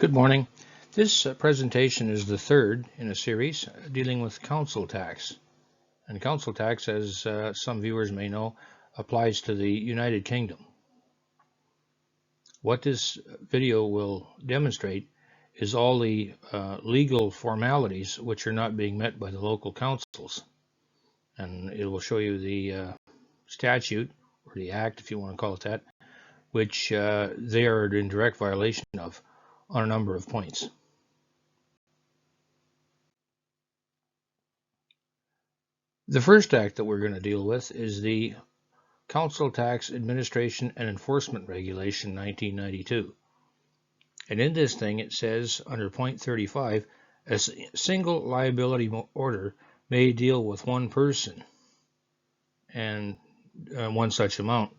Good morning. This presentation is the third in a series dealing with council tax. And council tax, as some viewers may know, applies to the United Kingdom. What this video will demonstrate is all the legal formalities which are not being met by the local councils. And it will show you the statute, or the act if you want to call it that, which they are in direct violation of on a number of points. The first act that we're going to deal with is the Council Tax Administration and Enforcement Regulation 1992. And in this thing it says under point 35, a single liability order may deal with one person and one such amount.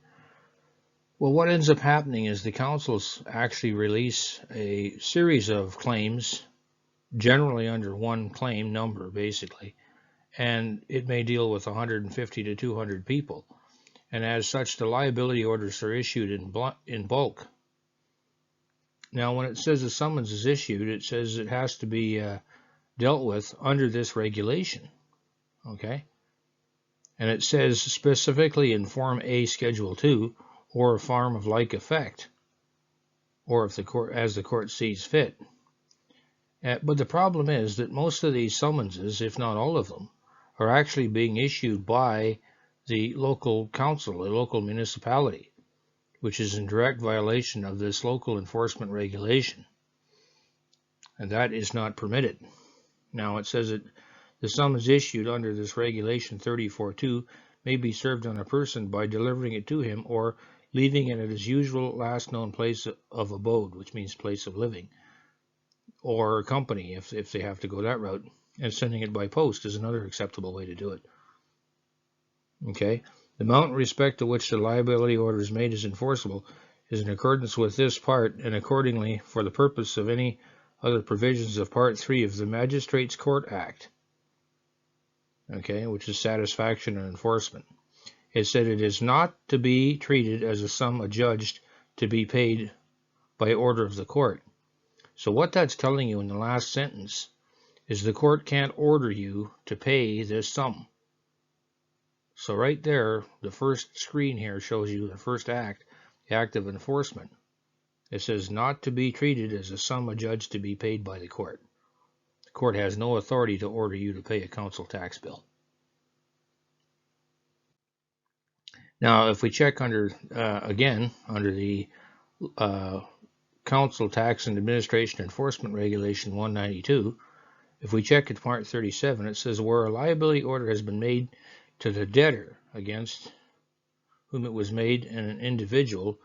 Well, what ends up happening is the councils actually release a series of claims, generally under one claim number, basically, and it may deal with 150 to 200 people. And as such, the liability orders are issued in bulk. Now, when it says a summons is issued, it says it has to be dealt with under this regulation, okay? And it says specifically in Form A, Schedule 2, or a form of like effect, or if the court, as the court sees fit. But the problem is that most of these summonses, if not all of them, are actually being issued by the local council, the local municipality, which is in direct violation of this local enforcement regulation. And that is not permitted. Now it says that the summons issued under this regulation 34.2 may be served on a person by delivering it to him or leaving it at his usual last known place of abode, which means place of living, or a company if they have to go that route, and sending it by post is another acceptable way to do it. Okay, the amount in respect to which the liability order is made is enforceable is in accordance with this part, and accordingly for the purpose of any other provisions of Part 3 of the Magistrates Court Act, okay, which is satisfaction and enforcement. It said it is not to be treated as a sum adjudged to be paid by order of the court. So what that's telling you in the last sentence is the court can't order you to pay this sum. So right there, the first screen here shows you the first act, the act of enforcement. It says not to be treated as a sum adjudged to be paid by the court. The court has no authority to order you to pay a council tax bill. Now, if we check under, again, under the Council Tax and Administration Enforcement Regulation 192, if we check at Part 37, it says where a liability order has been made to the debtor against whom it was made and an individual,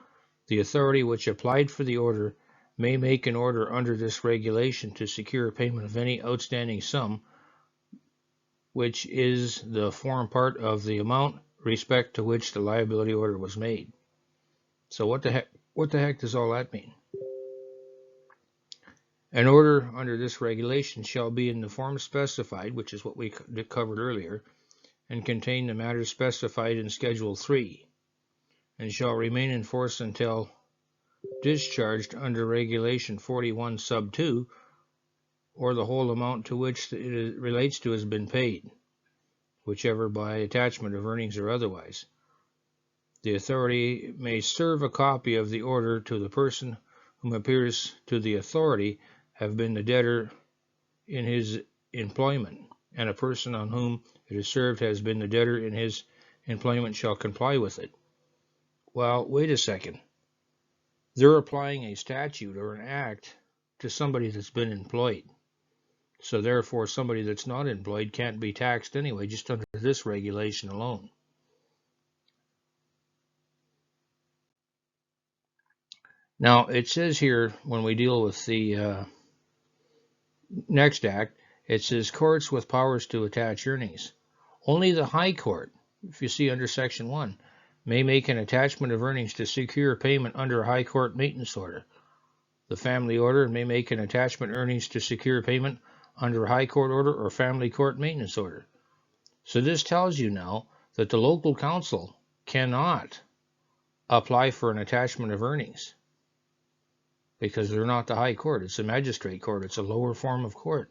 the authority which applied for the order may make an order under this regulation to secure payment of any outstanding sum, which is the form part of the amount respect to which the liability order was made. So what the heck does all that mean? An order under this regulation shall be in the form specified, which is what we covered earlier, and contain the matters specified in Schedule 3, and shall remain in force until discharged under Regulation 41 Sub 2, or the whole amount to which it relates to has been paid, whichever by attachment of earnings or otherwise. The authority may serve a copy of the order to the person whom appears to the authority have been the debtor in his employment, and a person on whom it is served has been the debtor in his employment shall comply with it. Well, wait a second. They're applying a statute or an act to somebody that's been employed. So therefore, somebody that's not employed can't be taxed anyway, just under this regulation alone. Now, it says here, when we deal with the next act, it says courts with powers to attach earnings. Only the High Court, if you see under Section 1, may make an attachment of earnings to secure payment under a High Court maintenance order. The Family Order may make an attachment earnings to secure payment under a High Court order or Family Court maintenance order. So this tells you now that the local council cannot apply for an attachment of earnings. because they're not the high court. It's a magistrate court. It's a lower form of court.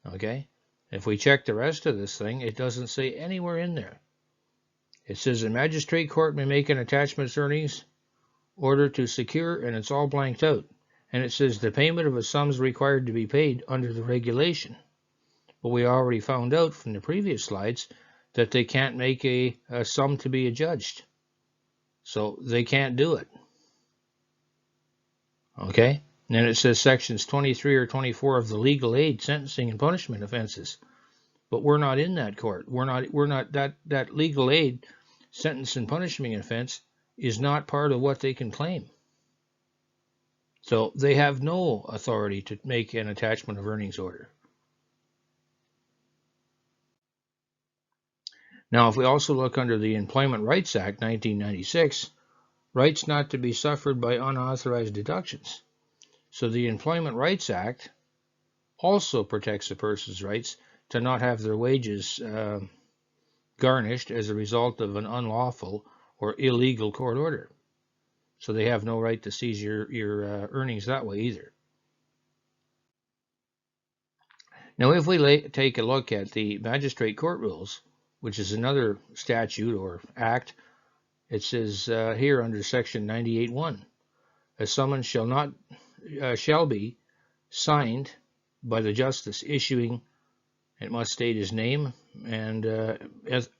Okay? If we check the rest of this thing, it doesn't say anywhere in there. It says a magistrate court may make an attachments earnings order to secure, and it's all blanked out. And it says the payment of a sum is required to be paid under the regulation. But we already found out from the previous slides that they can't make a sum to be adjudged. So they can't do it. Okay? And then it says sections 23 or 24 of the legal aid, sentencing, and punishment offenses. But we're not in that court. We're not that legal aid, sentence, and punishment offense is not part of what they can claim. So they have no authority to make an attachment of earnings order. Now, if we also look under the Employment Rights Act 1996, rights not to be suffered by unauthorized deductions. So the Employment Rights Act also protects a person's rights to not have their wages garnished as a result of an unlawful or illegal court order. So they have no right to seize your earnings that way either. Now, if we take a look at the Magistrate Court Rules, which is another statute or act, it says here under section 98.1, a summons shall be signed by the justice issuing. It must state his name and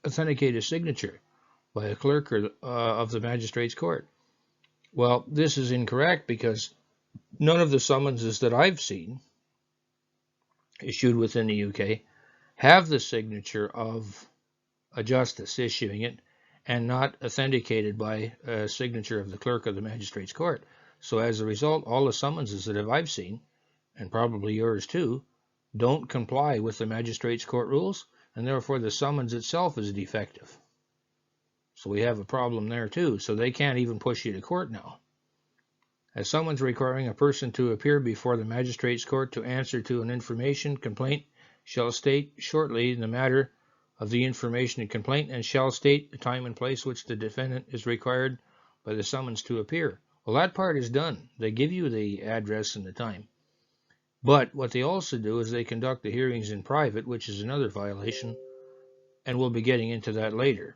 authenticate his signature by a clerk of the Magistrates Court. Well, this is incorrect because none of the summonses that I've seen issued within the UK have the signature of a justice issuing it and not authenticated by a signature of the clerk of the Magistrates Court. So as a result, all the summonses that I've seen, and probably yours too, don't comply with the Magistrates Court rules, and therefore the summons itself is defective. So we have a problem there too, so they can't even push you to court now. A summons requiring a person to appear before the Magistrates Court to answer to an information complaint shall state shortly the matter of the information and complaint, and shall state the time and place which the defendant is required by the summons to appear. Well, that part is done. They give you the address and the time. But what they also do is they conduct the hearings in private, which is another violation, and we'll be getting into that later.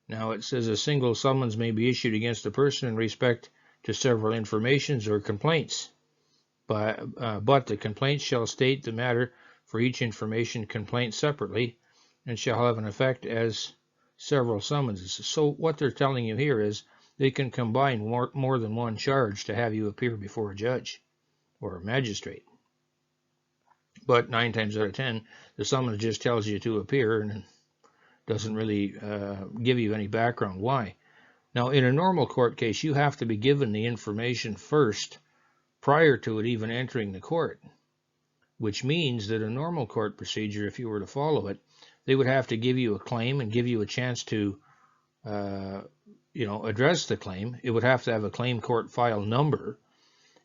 Now it says a single summons may be issued against a person in respect to several informations or complaints, but the complaint shall state the matter for each information complaint separately and shall have an effect as several summonses. So what they're telling you here is they can combine more than one charge to have you appear before a judge or a magistrate. But 9 times out of 10, the summons just tells you to appear and doesn't really give you any background why. Now, in a normal court case, you have to be given the information first prior to it even entering the court, which means that a normal court procedure, if you were to follow it, they would have to give you a claim and give you a chance to address the claim. It would have to have a claim court file number.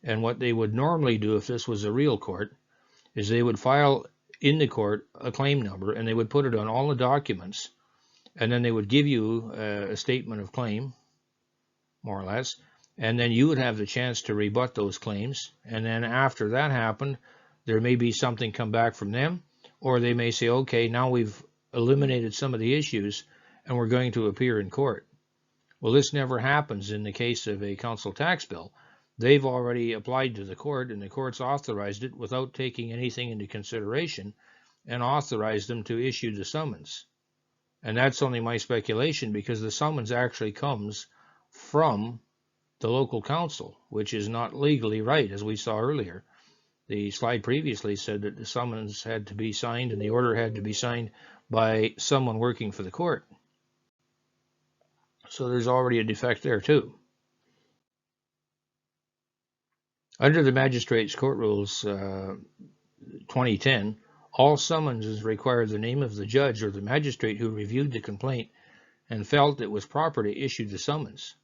And what they would normally do if this was a real court is they would file in the court a claim number and they would put it on all the documents, and then they would give you a statement of claim, more or less, and then you would have the chance to rebut those claims. And then after that happened, there may be something come back from them, or they may say, okay, now we've eliminated some of the issues and we're going to appear in court. Well, this never happens in the case of a council tax bill. They've already applied to the court, and the court's authorized it without taking anything into consideration and authorized them to issue the summons. And that's only my speculation, because the summons actually comes from the local council, which is not legally right, as we saw earlier. The slide previously said that the summons had to be signed and the order had to be signed by someone working for the court. So there's already a defect there too. Under the Magistrates Court Rules 2010, all summonses require the name of the judge or the magistrate who reviewed the complaint and felt it was proper to issue the summons.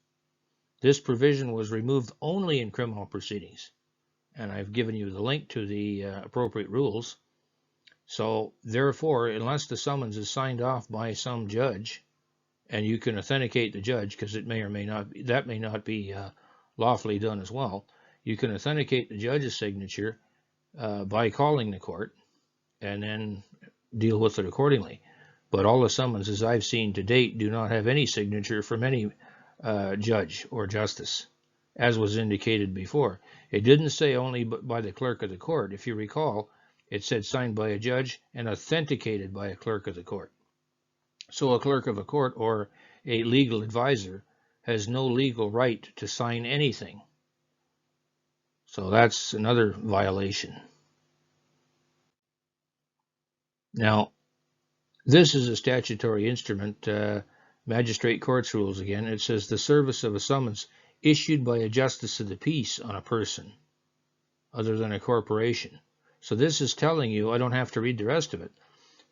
This provision was removed only in criminal proceedings, and I've given you the link to the appropriate rules. So therefore, unless the summons is signed off by some judge, and you can authenticate the judge, because it may or may not be, that may not be lawfully done as well. You can authenticate the judge's signature by calling the court and then deal with it accordingly. But all the summonses I've seen to date do not have any signature from any judge or justice, as was indicated before. It didn't say only by the clerk of the court. If you recall, it said signed by a judge and authenticated by a clerk of the court. So a clerk of a court or a legal advisor has no legal right to sign anything. So that's another violation. Now, this is a statutory instrument, Magistrate Court's rules again. It says the service of a summons issued by a justice of the peace on a person other than a corporation. So this is telling you, I don't have to read the rest of it,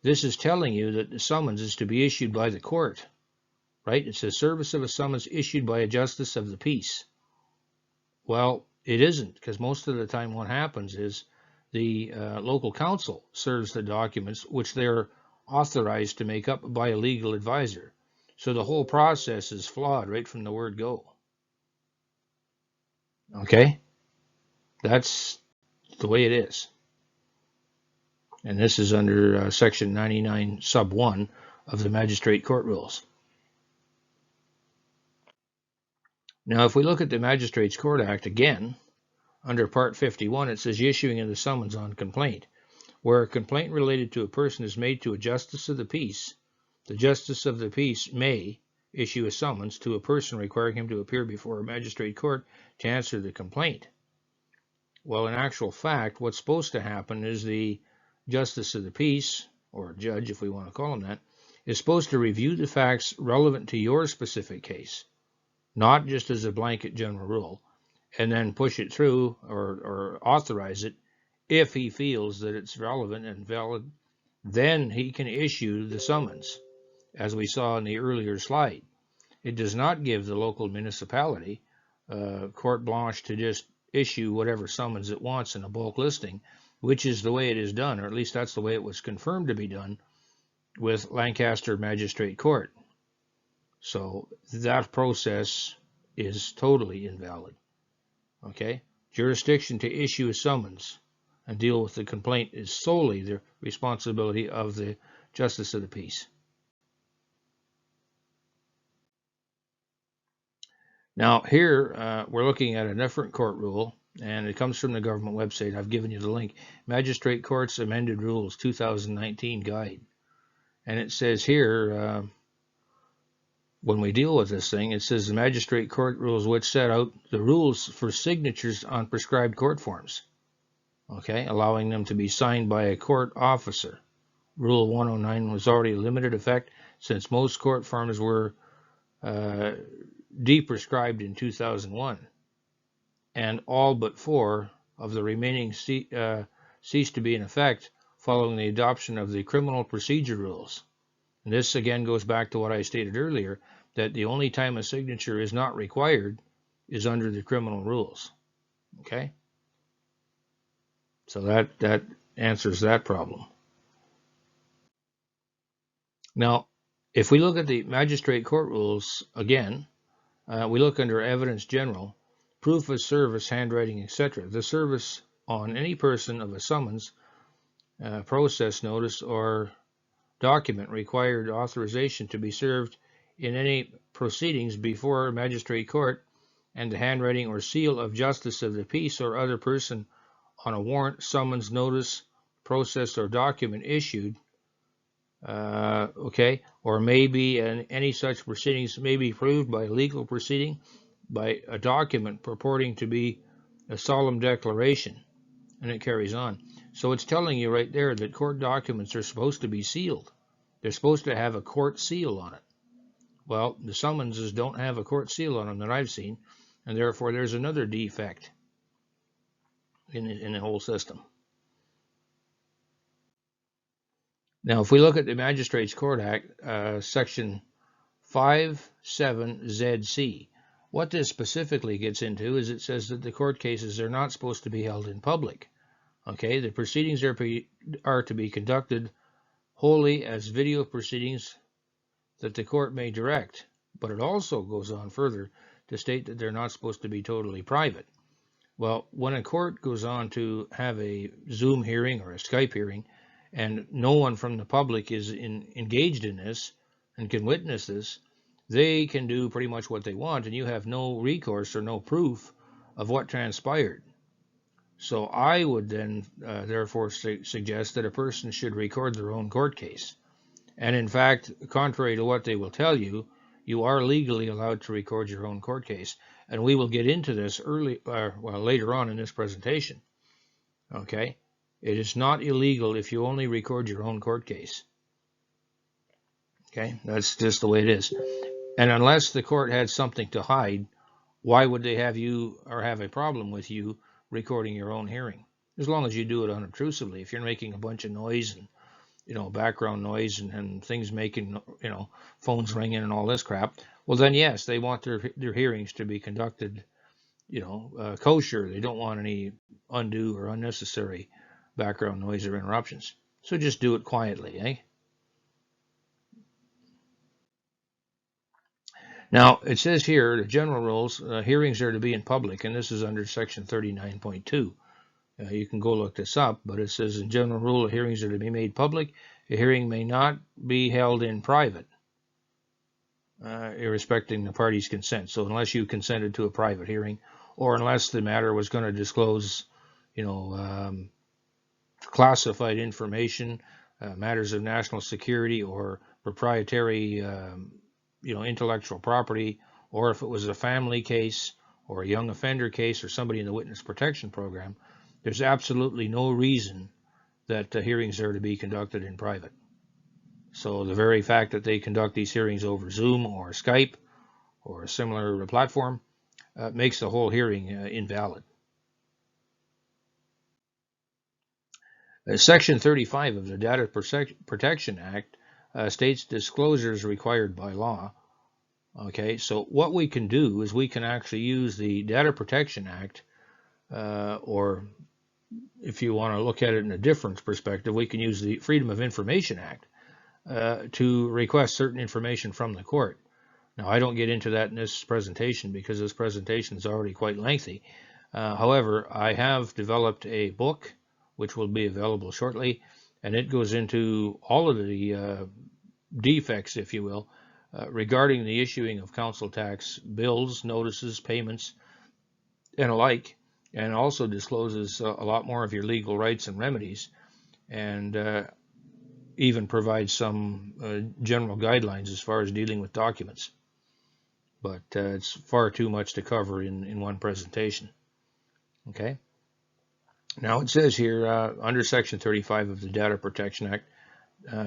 this is telling you that the summons is to be issued by the court, right? It says service of a summons issued by a justice of the peace. Well, it isn't, because most of the time what happens is the local council serves the documents which they're authorized to make up by a legal advisor. So the whole process is flawed right from the word go. Okay? That's the way it is. And this is under section 99 sub 1 of the Magistrate Court rules. Now, if we look at the Magistrates Court Act again, under Part 51, it says issuing of the summons on complaint. Where a complaint related to a person is made to a justice of the peace, the justice of the peace may issue a summons to a person requiring him to appear before a magistrate court to answer the complaint. Well, in actual fact, what's supposed to happen is the justice of the peace, or judge if we want to call him that, is supposed to review the facts relevant to your specific case, not just as a blanket general rule, and then push it through or authorize it. If he feels that it's relevant and valid, then he can issue the summons, as we saw in the earlier slide. It does not give the local municipality carte blanche to just issue whatever summons it wants in a bulk listing, which is the way it is done, or at least that's the way it was confirmed to be done with Lancaster Magistrate Court. So that process is totally invalid. Okay? Jurisdiction to issue a summons and deal with the complaint is solely the responsibility of the justice of the peace. Now here we're looking at a different court rule, and it comes from the government website. I've given you the link. Magistrate Courts Amended Rules 2019 Guide. And it says here, when we deal with this thing, it says the Magistrate Court rules which set out the rules for signatures on prescribed court forms. Okay, allowing them to be signed by a court officer. Rule 109 was already limited effect since most court forms were deprescribed in 2001, and all but 4 of the remaining ceased to be in effect following the adoption of the criminal procedure rules. And this again goes back to what I stated earlier, that the only time a signature is not required is under the criminal rules. Okay? So that answers that problem. Now, if we look at the Magistrate Court rules again, we look under Evidence General, Proof of Service, Handwriting, etc. The service on any person of a summons, process notice, or document required authorization to be served in any proceedings before a magistrate court, and the handwriting or seal of justice of the peace or other person on a warrant, summons, notice, process, or document issued, okay, or maybe any such proceedings may be proved by legal proceeding by a document purporting to be a solemn declaration, and it carries on. So it's telling you right there that court documents are supposed to be sealed. They're supposed to have a court seal on it. Well, the summonses don't have a court seal on them that I've seen, and therefore there's another defect in the whole system. Now, if we look at the Magistrates Court Act, Section 57ZC, what this specifically gets into is it says that the court cases are not supposed to be held in public. Okay, the proceedings are to be conducted wholly as video proceedings that the court may direct. But it also goes on further to state that they're not supposed to be totally private. Well, when a court goes on to have a Zoom hearing or a Skype hearing, and no one from the public is engaged in this and can witness this, they can do pretty much what they want, and you have no recourse or no proof of what transpired. So I would then therefore suggest that a person should record their own court case. And in fact, contrary to what they will tell you, you are legally allowed to record your own court case. And we will get into this later on in this presentation. Okay? It is not illegal if you only record your own court case. Okay? That's just the way it is. And unless the court had something to hide, why would they have you or have a problem with you recording your own hearing? As long as you do it unobtrusively. If you're making a bunch of noise and background noise and things making, phones ringing and all this crap, well then yes, they want their hearings to be conducted, kosher. They don't want any undue or unnecessary background noise or interruptions. So just do it quietly, eh? Now, it says here, the general rules, hearings are to be in public, and this is under section 39.2. You can go look this up, but it says in general rule, hearings are to be made public. A hearing may not be held in private, irrespecting the party's consent. So unless you consented to a private hearing, or unless the matter was going to disclose, classified information, matters of national security, or proprietary, intellectual property, or if it was a family case, or a young offender case, or somebody in the witness protection program, there's absolutely no reason that hearings are to be conducted in private. So the very fact that they conduct these hearings over Zoom or Skype or a similar platform makes the whole hearing invalid. Section 35 of the Data Protection Act states disclosures required by law. Okay, so what we can do is we can actually use the Data Protection Act, or if you want to look at it in a different perspective, we can use the Freedom of Information Act to request certain information from the court. Now, I don't get into that in this presentation because this presentation is already quite lengthy. However, I have developed a book which will be available shortly, and it goes into all of the defects, if you will, regarding the issuing of council tax bills, notices, payments, and alike, and also discloses a lot more of your legal rights and remedies, and even provides some general guidelines as far as dealing with documents. But it's far too much to cover in one presentation. Okay. Now it says here, under Section 35 of the Data Protection Act,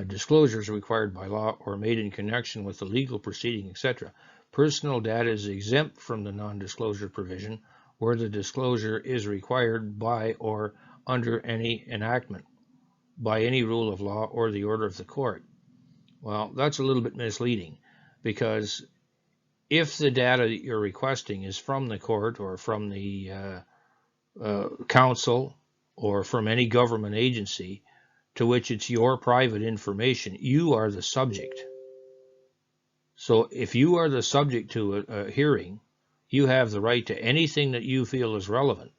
disclosures required by law or made in connection with the legal proceeding, etc. Personal data is exempt from the non-disclosure provision where the disclosure is required by or under any enactment, by any rule of law or the order of the court. Well, that's a little bit misleading, because if the data that you're requesting is from the court or from the council or from any government agency to which it's your private information, you are the subject. So if you are the subject to a hearing, you have the right to anything that you feel is relevant.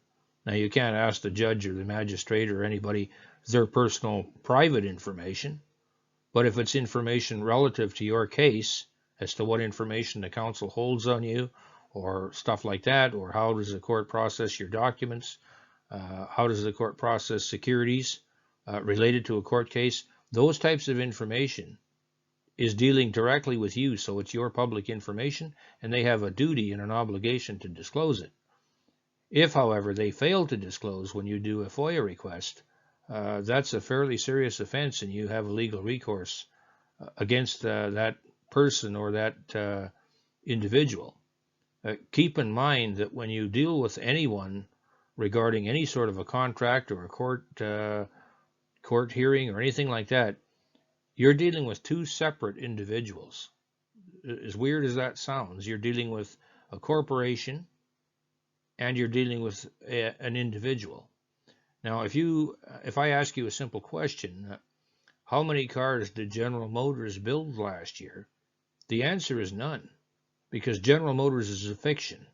Now, you can't ask the judge or the magistrate or anybody their personal private information, but if it's information relative to your case as to what information the council holds on you or stuff like that, or how does the court process your documents, how does the court process securities related to a court case, those types of information is dealing directly with you, so it's your public information, and they have a duty and an obligation to disclose it. If, however, they fail to disclose when you do a FOIA request, that's a fairly serious offense, and you have a legal recourse against that person or that individual. Keep in mind that when you deal with anyone regarding any sort of a contract or a court hearing or anything like that, you're dealing with two separate individuals. As weird as that sounds, you're dealing with a corporation and you're dealing with an individual. Now, if I ask you a simple question, how many cars did General Motors build last year? The answer is none. because General Motors is a fiction.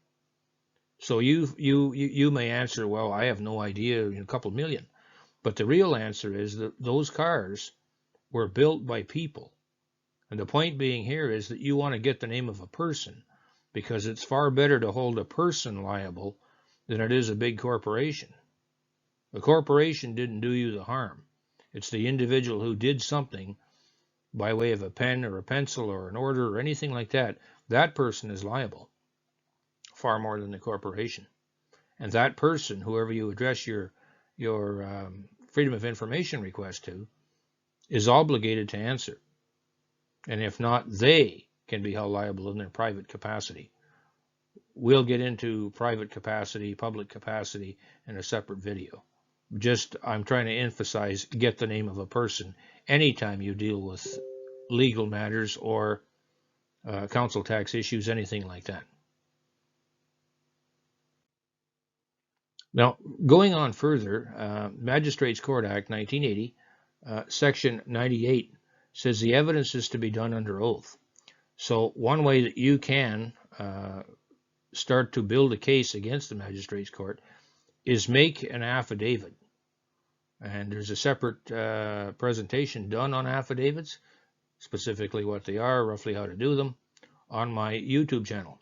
So you may answer, well, I have no idea, a couple million. But the real answer is that those cars were built by people. And the point being here is that you want to get the name of a person, because it's far better to hold a person liable than it is a big corporation. The corporation didn't do you the harm. It's the individual who did something by way of a pen or a pencil or an order or anything like that. That person is liable far more than the corporation. And that person, whoever you address your Freedom of Information request to, is obligated to answer. And if not, they can be held liable in their private capacity. We'll get into private capacity, public capacity in a separate video. I'm trying to emphasize, get the name of a person anytime you deal with legal matters or council tax issues, anything like that. Now, going on further, Magistrates Court Act 1980, Section 98, says the evidence is to be done under oath. So one way that you can start to build a case against the Magistrates Court is make an affidavit. And there's a separate presentation done on affidavits, specifically what they are, roughly how to do them, on my YouTube channel.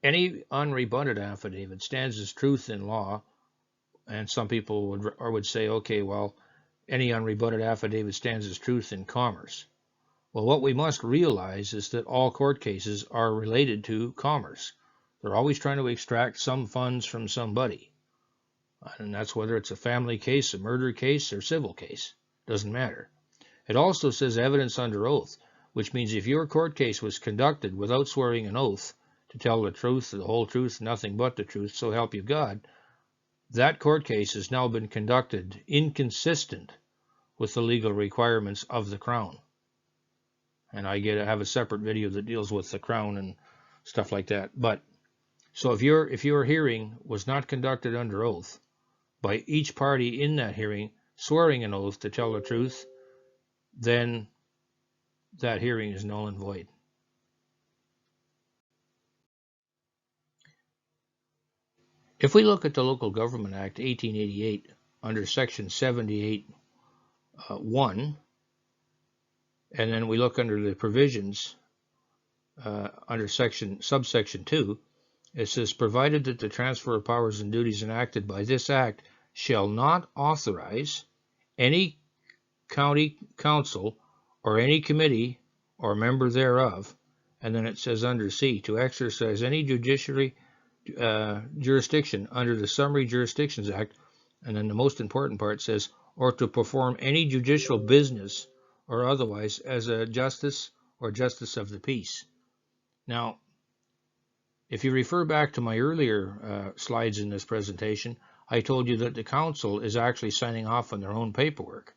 Any unrebutted affidavit stands as truth in law, and some people would say, okay, well, any unrebutted affidavit stands as truth in commerce. Well, what we must realize is that all court cases are related to commerce. They're always trying to extract some funds from somebody. And that's whether it's a family case, a murder case, or civil case. Doesn't matter. It also says evidence under oath, which means if your court case was conducted without swearing an oath to tell the truth, the whole truth, nothing but the truth, so help you God, that court case has now been conducted inconsistent with the legal requirements of the Crown. And I have a separate video that deals with the Crown and stuff like that. But so if your hearing was not conducted under oath, by each party in that hearing swearing an oath to tell the truth, then that hearing is null and void. If we look at the Local Government Act 1888 under Section 78(1), and then we look under the provisions under subsection 2, it says, provided that the transfer of powers and duties enacted by this act shall not authorize any county council or any committee or member thereof, and then it says under C, to exercise any judiciary jurisdiction under the Summary Jurisdictions Act, and then the most important part says, or to perform any judicial business or otherwise as a justice or justice of the peace. Now, if you refer back to my earlier slides in this presentation, I told you that the council is actually signing off on their own paperwork.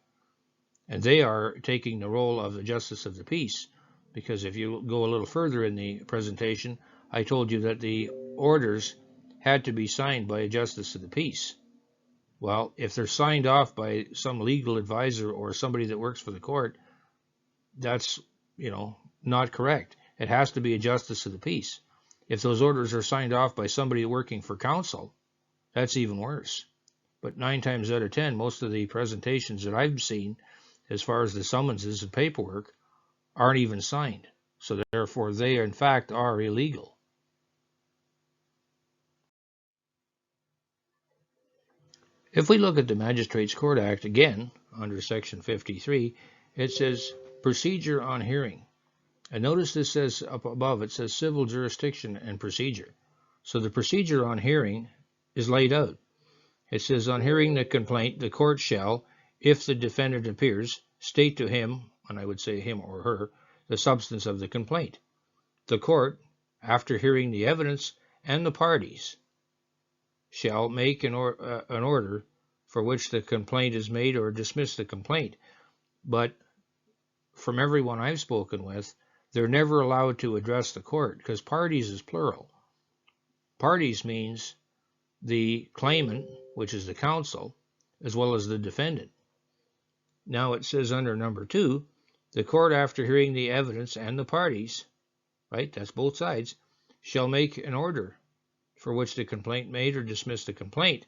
And they are taking the role of the justice of the peace, because if you go a little further in the presentation, I told you that the orders had to be signed by a justice of the peace. Well, if they're signed off by some legal advisor or somebody that works for the court, that's, not correct. It has to be a justice of the peace. If those orders are signed off by somebody working for council, that's even worse. But 9 times out of 10, most of the presentations that I've seen, as far as the summonses and paperwork, aren't even signed. So therefore, they in fact are illegal. If we look at the Magistrates Court Act again, under Section 53, it says procedure on hearing. And notice this says up above, it says civil jurisdiction and procedure. So the procedure on hearing is laid out. It says on hearing the complaint, the court shall, if the defendant appears, state to him, and I would say him or her, the substance of the complaint. The court, after hearing the evidence and the parties, shall make an order for which the complaint is made or dismiss the complaint. But from everyone I've spoken with, they're never allowed to address the court, because parties is plural. Parties means the claimant, which is the counsel, as well as the defendant. Now it says under number 2, the court, after hearing the evidence and the parties, right? That's both sides, shall make an order for which the complaint made or dismiss the complaint.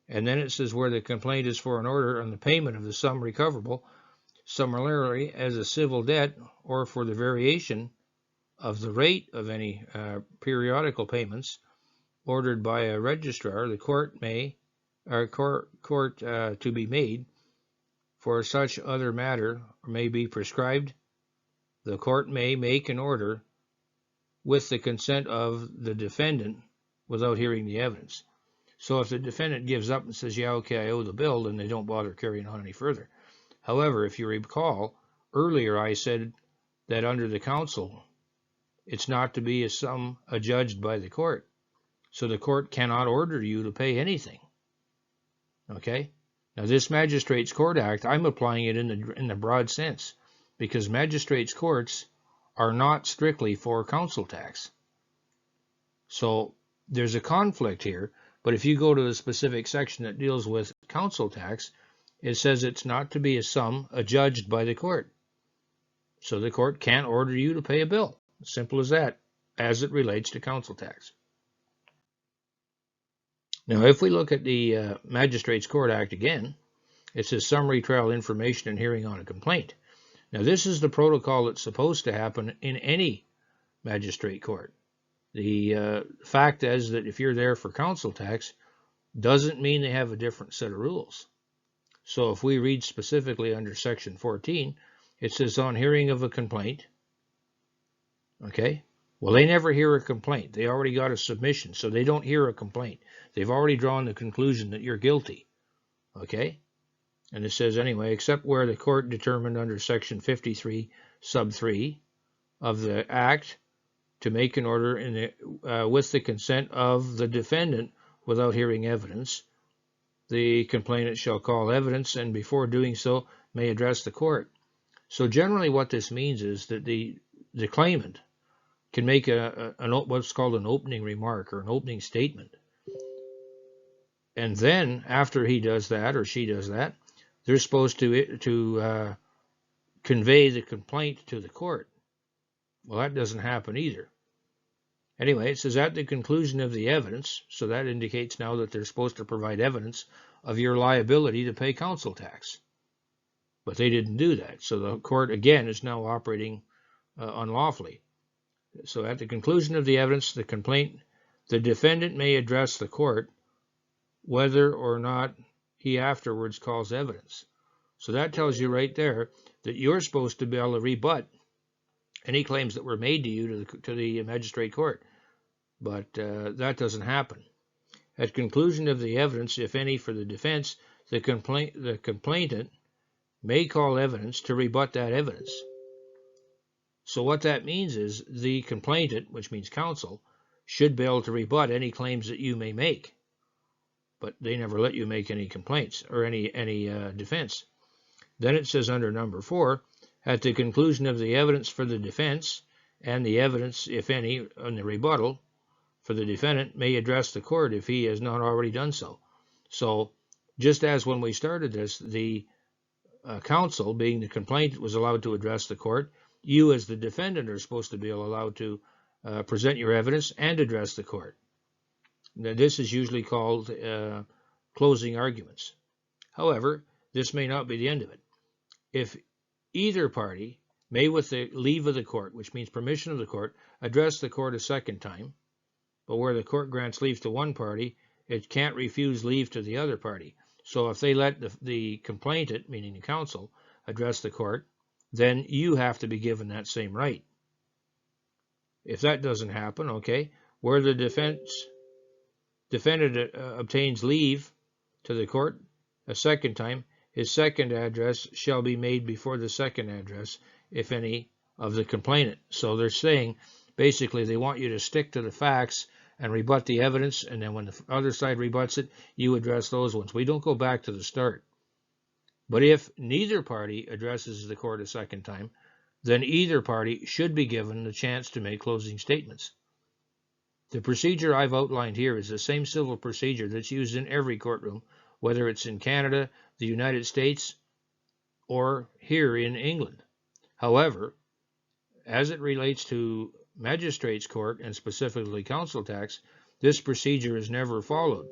And then it says where the complaint is for an order on the payment of the sum recoverable, similarly as a civil debt, or for the variation of the rate of any periodical payments ordered by a registrar, the court may, or court to be made for such other matter may be prescribed. The court may make an order with the consent of the defendant without hearing the evidence. So if the defendant gives up and says, yeah, okay, I owe the bill, then they don't bother carrying on any further. However, if you recall, earlier I said that under the counsel, it's not to be a sum adjudged by the court. So the court cannot order you to pay anything. Okay? Now this Magistrates Court Act, I'm applying it in the broad sense, because magistrates courts are not strictly for council tax. So there's a conflict here, but if you go to the specific section that deals with council tax, it says it's not to be a sum adjudged by the court. So the court can't order you to pay a bill. Simple as that, as it relates to council tax. Now, if we look at the Magistrates Court Act again, it says summary trial information and hearing on a complaint. Now, this is the protocol that's supposed to happen in any magistrate court. The fact is that if you're there for council tax, doesn't mean they have a different set of rules. So if we read specifically under section 14, it says on hearing of a complaint, okay, well, they never hear a complaint. They already got a submission, so they don't hear a complaint. They've already drawn the conclusion that you're guilty, okay? And it says anyway, except where the court determined under section 53 sub 3 of the act to make an order in the, with the consent of the defendant without hearing evidence, the complainant shall call evidence and before doing so may address the court. So generally what this means is that the claimant can make what's called an opening remark or an opening statement. And then after he does that or she does that, they're supposed to convey the complaint to the court. Well, that doesn't happen either. Anyway, it says at the conclusion of the evidence, so that indicates now that they're supposed to provide evidence of your liability to pay council tax. But they didn't do that. So the court, again, is now operating unlawfully. So at the conclusion of the evidence, the defendant may address the court whether or not he afterwards calls evidence. So that tells you right there that you're supposed to be able to rebut any claims that were made to you to the magistrate court. But that doesn't happen. At conclusion of the evidence, if any, for the defense, the complainant may call evidence to rebut that evidence. So what that means is the complainant, which means counsel, should be able to rebut any claims that you may make. But they never let you make any complaints or any defense. Then it says under number 4, at the conclusion of the evidence for the defense and the evidence, if any, on the rebuttal for the defendant may address the court if he has not already done so. So just as when we started this, the counsel, being the complainant, was allowed to address the court, you as the defendant are supposed to be allowed to present your evidence and address the court. Now, this is usually called closing arguments. However, this may not be the end of it. If either party may, with the leave of the court, which means permission of the court, address the court a second time, but where the court grants leave to one party, it can't refuse leave to the other party. So if they let the complainant, meaning the counsel, address the court, then you have to be given that same right. If that doesn't happen, okay, where the defendant obtains leave to the court a second time, his second address shall be made before the second address, if any, of the complainant. So they're saying, basically, they want you to stick to the facts and rebut the evidence, and then when the other side rebuts it, you address those ones. We don't go back to the start. But if neither party addresses the court a second time, then either party should be given the chance to make closing statements. The procedure I've outlined here is the same civil procedure that's used in every courtroom, whether it's in Canada, the United States, or here in England. However, as it relates to Magistrates Court, and specifically council tax, this procedure is never followed.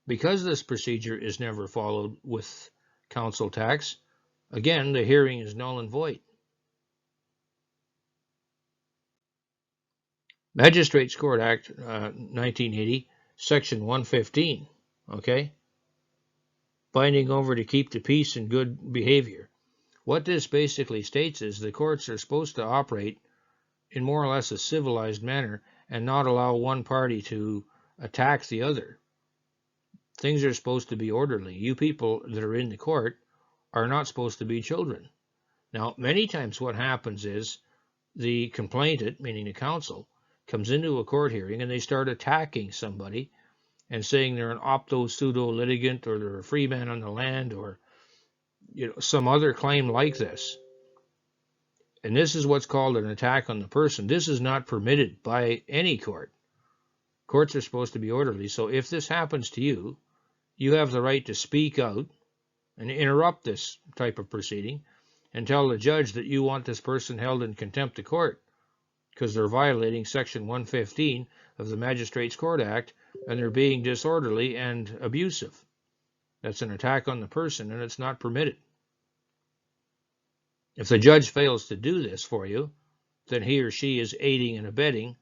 Because this procedure is never followed with council tax, again, the hearing is null and void. Magistrates Court Act 1980, Section 115, okay? Binding over to keep the peace and good behavior. What this basically states is the courts are supposed to operate in more or less a civilized manner and not allow one party to attack the other. Things are supposed to be orderly. You people that are in the court are not supposed to be children. Now, many times what happens is the complainant, meaning the counsel, comes into a court hearing and they start attacking somebody and saying they're an opto-pseudo litigant or they're a free man on the land or some other claim like this. And this is what's called an attack on the person. This is not permitted by any court. Courts are supposed to be orderly. So if this happens to you, you have the right to speak out and interrupt this type of proceeding and tell the judge that you want this person held in contempt of court because they're violating Section 115 of the Magistrates Court Act and they're being disorderly and abusive. That's an attack on the person and it's not permitted. If the judge fails to do this for you, then he or she is aiding and abetting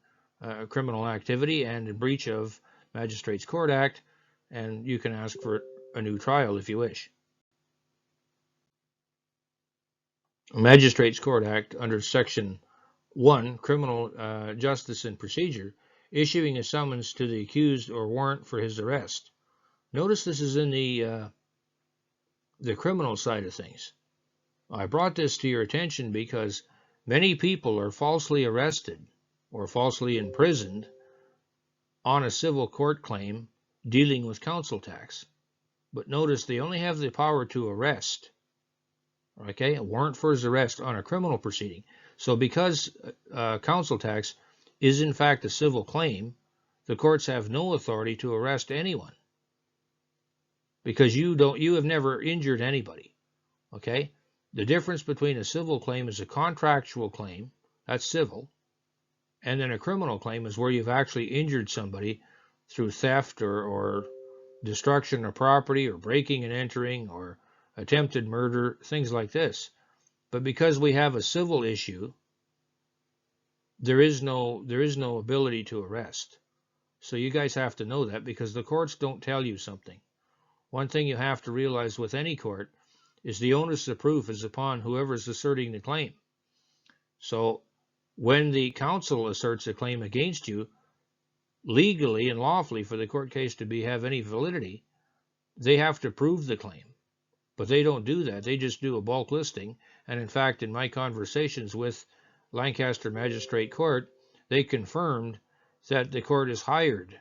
criminal activity and in breach of Magistrates Court Act, and you can ask for a new trial if you wish. Magistrates Court Act under Section 1, Criminal Justice and Procedure, issuing a summons to the accused or warrant for his arrest. Notice this is in the criminal side of things. I brought this to your attention because many people are falsely arrested or falsely imprisoned on a civil court claim dealing with council tax. But notice they only have the power to arrest, okay, a warrant for his arrest on a criminal proceeding. So because council tax is in fact a civil claim, the courts have no authority to arrest anyone because you have never injured anybody, okay? The difference between a civil claim is a contractual claim, that's civil, and then a criminal claim is where you've actually injured somebody through theft or destruction of property or breaking and entering or attempted murder, things like this. But because we have a civil issue, there is no ability to arrest. So you guys have to know that because the courts don't tell you something. One thing you have to realize with any court is the onus of proof is upon whoever's asserting the claim. So when the counsel asserts a claim against you, legally and lawfully for the court case to have any validity, they have to prove the claim. But they don't do that. They just do a bulk listing. And in fact, in my conversations with Lancaster Magistrate Court, they confirmed that the court is hired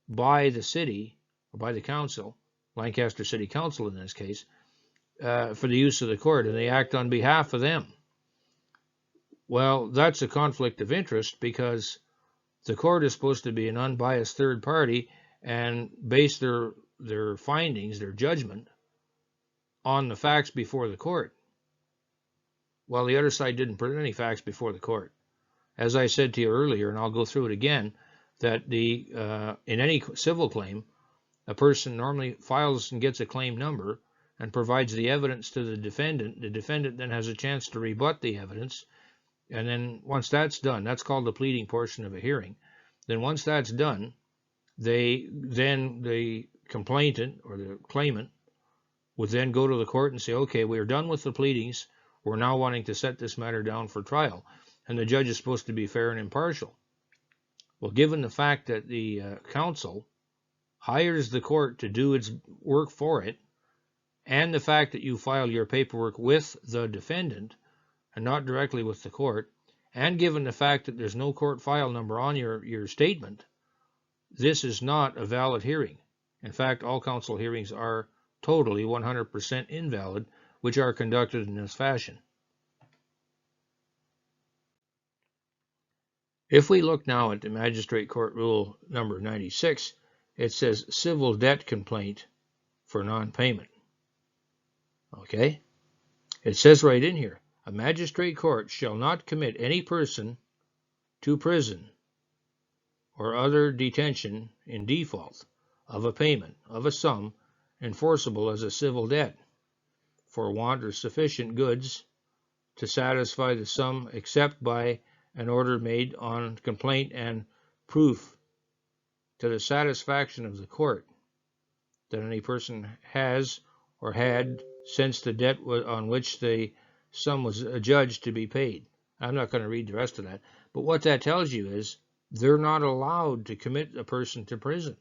by the city, or by the council, Lancaster City Council in this case, for the use of the court, and they act on behalf of them. Well, that's a conflict of interest because the court is supposed to be an unbiased third party and base their findings, their judgment, on the facts before the court. Well, the other side didn't put any facts before the court. As I said to you earlier, and I'll go through it again, that in any civil claim, a person normally files and gets a claim number and provides the evidence to the defendant. The defendant then has a chance to rebut the evidence. And then once that's done, that's called the pleading portion of a hearing. Then once that's done, the complainant or the claimant would then go to the court and say, okay, we're done with the pleadings. We're now wanting to set this matter down for trial. And the judge is supposed to be fair and impartial. Well, given the fact that the counsel hires the court to do its work for it, and the fact that you file your paperwork with the defendant and not directly with the court, and given the fact that there's no court file number on your statement, this is not a valid hearing. In fact, all counsel hearings are totally 100% invalid, which are conducted in this fashion. If we look now at the Magistrate Court Rule number 96, it says civil debt complaint for non-payment. Okay? It says right in here, a magistrate court shall not commit any person to prison or other detention in default of a payment of a sum enforceable as a civil debt for want of sufficient goods to satisfy the sum except by an order made on complaint and proof to the satisfaction of the court that any person has or had since the debt on which the sum was adjudged to be paid. I'm not going to read the rest of that, but what that tells you is they're not allowed to commit a person to prison.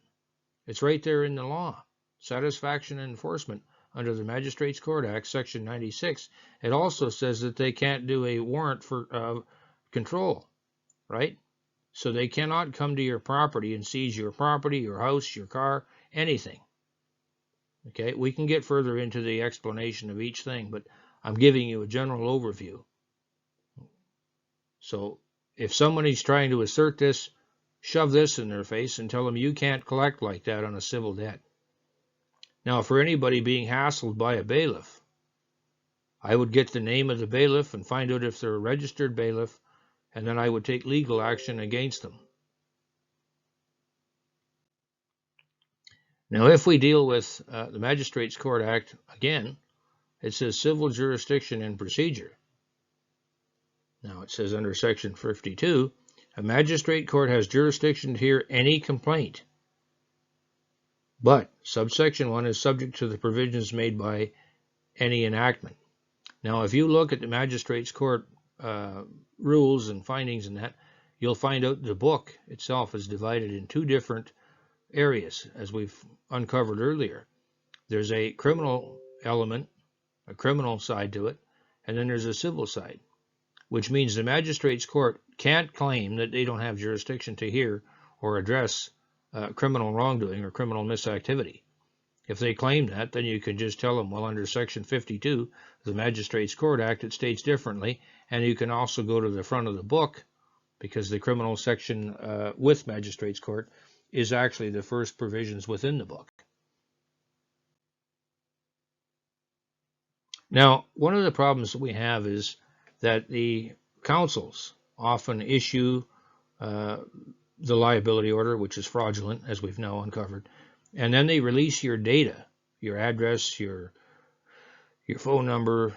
It's right there in the law. Satisfaction and enforcement under the Magistrates Court Act, Section 96. It also says that they can't do a warrant for control, right? So they cannot come to your property and seize your property, your house, your car, anything. Okay, we can get further into the explanation of each thing, but I'm giving you a general overview. So if somebody's trying to assert this, shove this in their face and tell them you can't collect like that on a civil debt. Now, for anybody being hassled by a bailiff, I would get the name of the bailiff and find out if they're a registered bailiff, and then I would take legal action against them. Now, if we deal with the Magistrates Court Act, again, it says civil jurisdiction and procedure. Now, it says under Section 52, a magistrate court has jurisdiction to hear any complaint. But subsection 1 is subject to the provisions made by any enactment. Now, if you look at the Magistrates Court rules and findings in that, you'll find out the book itself is divided in two different areas, as we've uncovered earlier. There's a criminal element, a criminal side to it, and then there's a civil side, which means the Magistrates Court can't claim that they don't have jurisdiction to hear or address criminal wrongdoing or criminal misactivity. If they claim that, then you can just tell them, well, under Section 52 of the Magistrates Court Act, it states differently, and you can also go to the front of the book, because the criminal section with Magistrates Court is actually the first provisions within the book. Now, one of the problems that we have is that the councils often issue the liability order, which is fraudulent, as we've now uncovered, and then they release your data, your address, your phone number,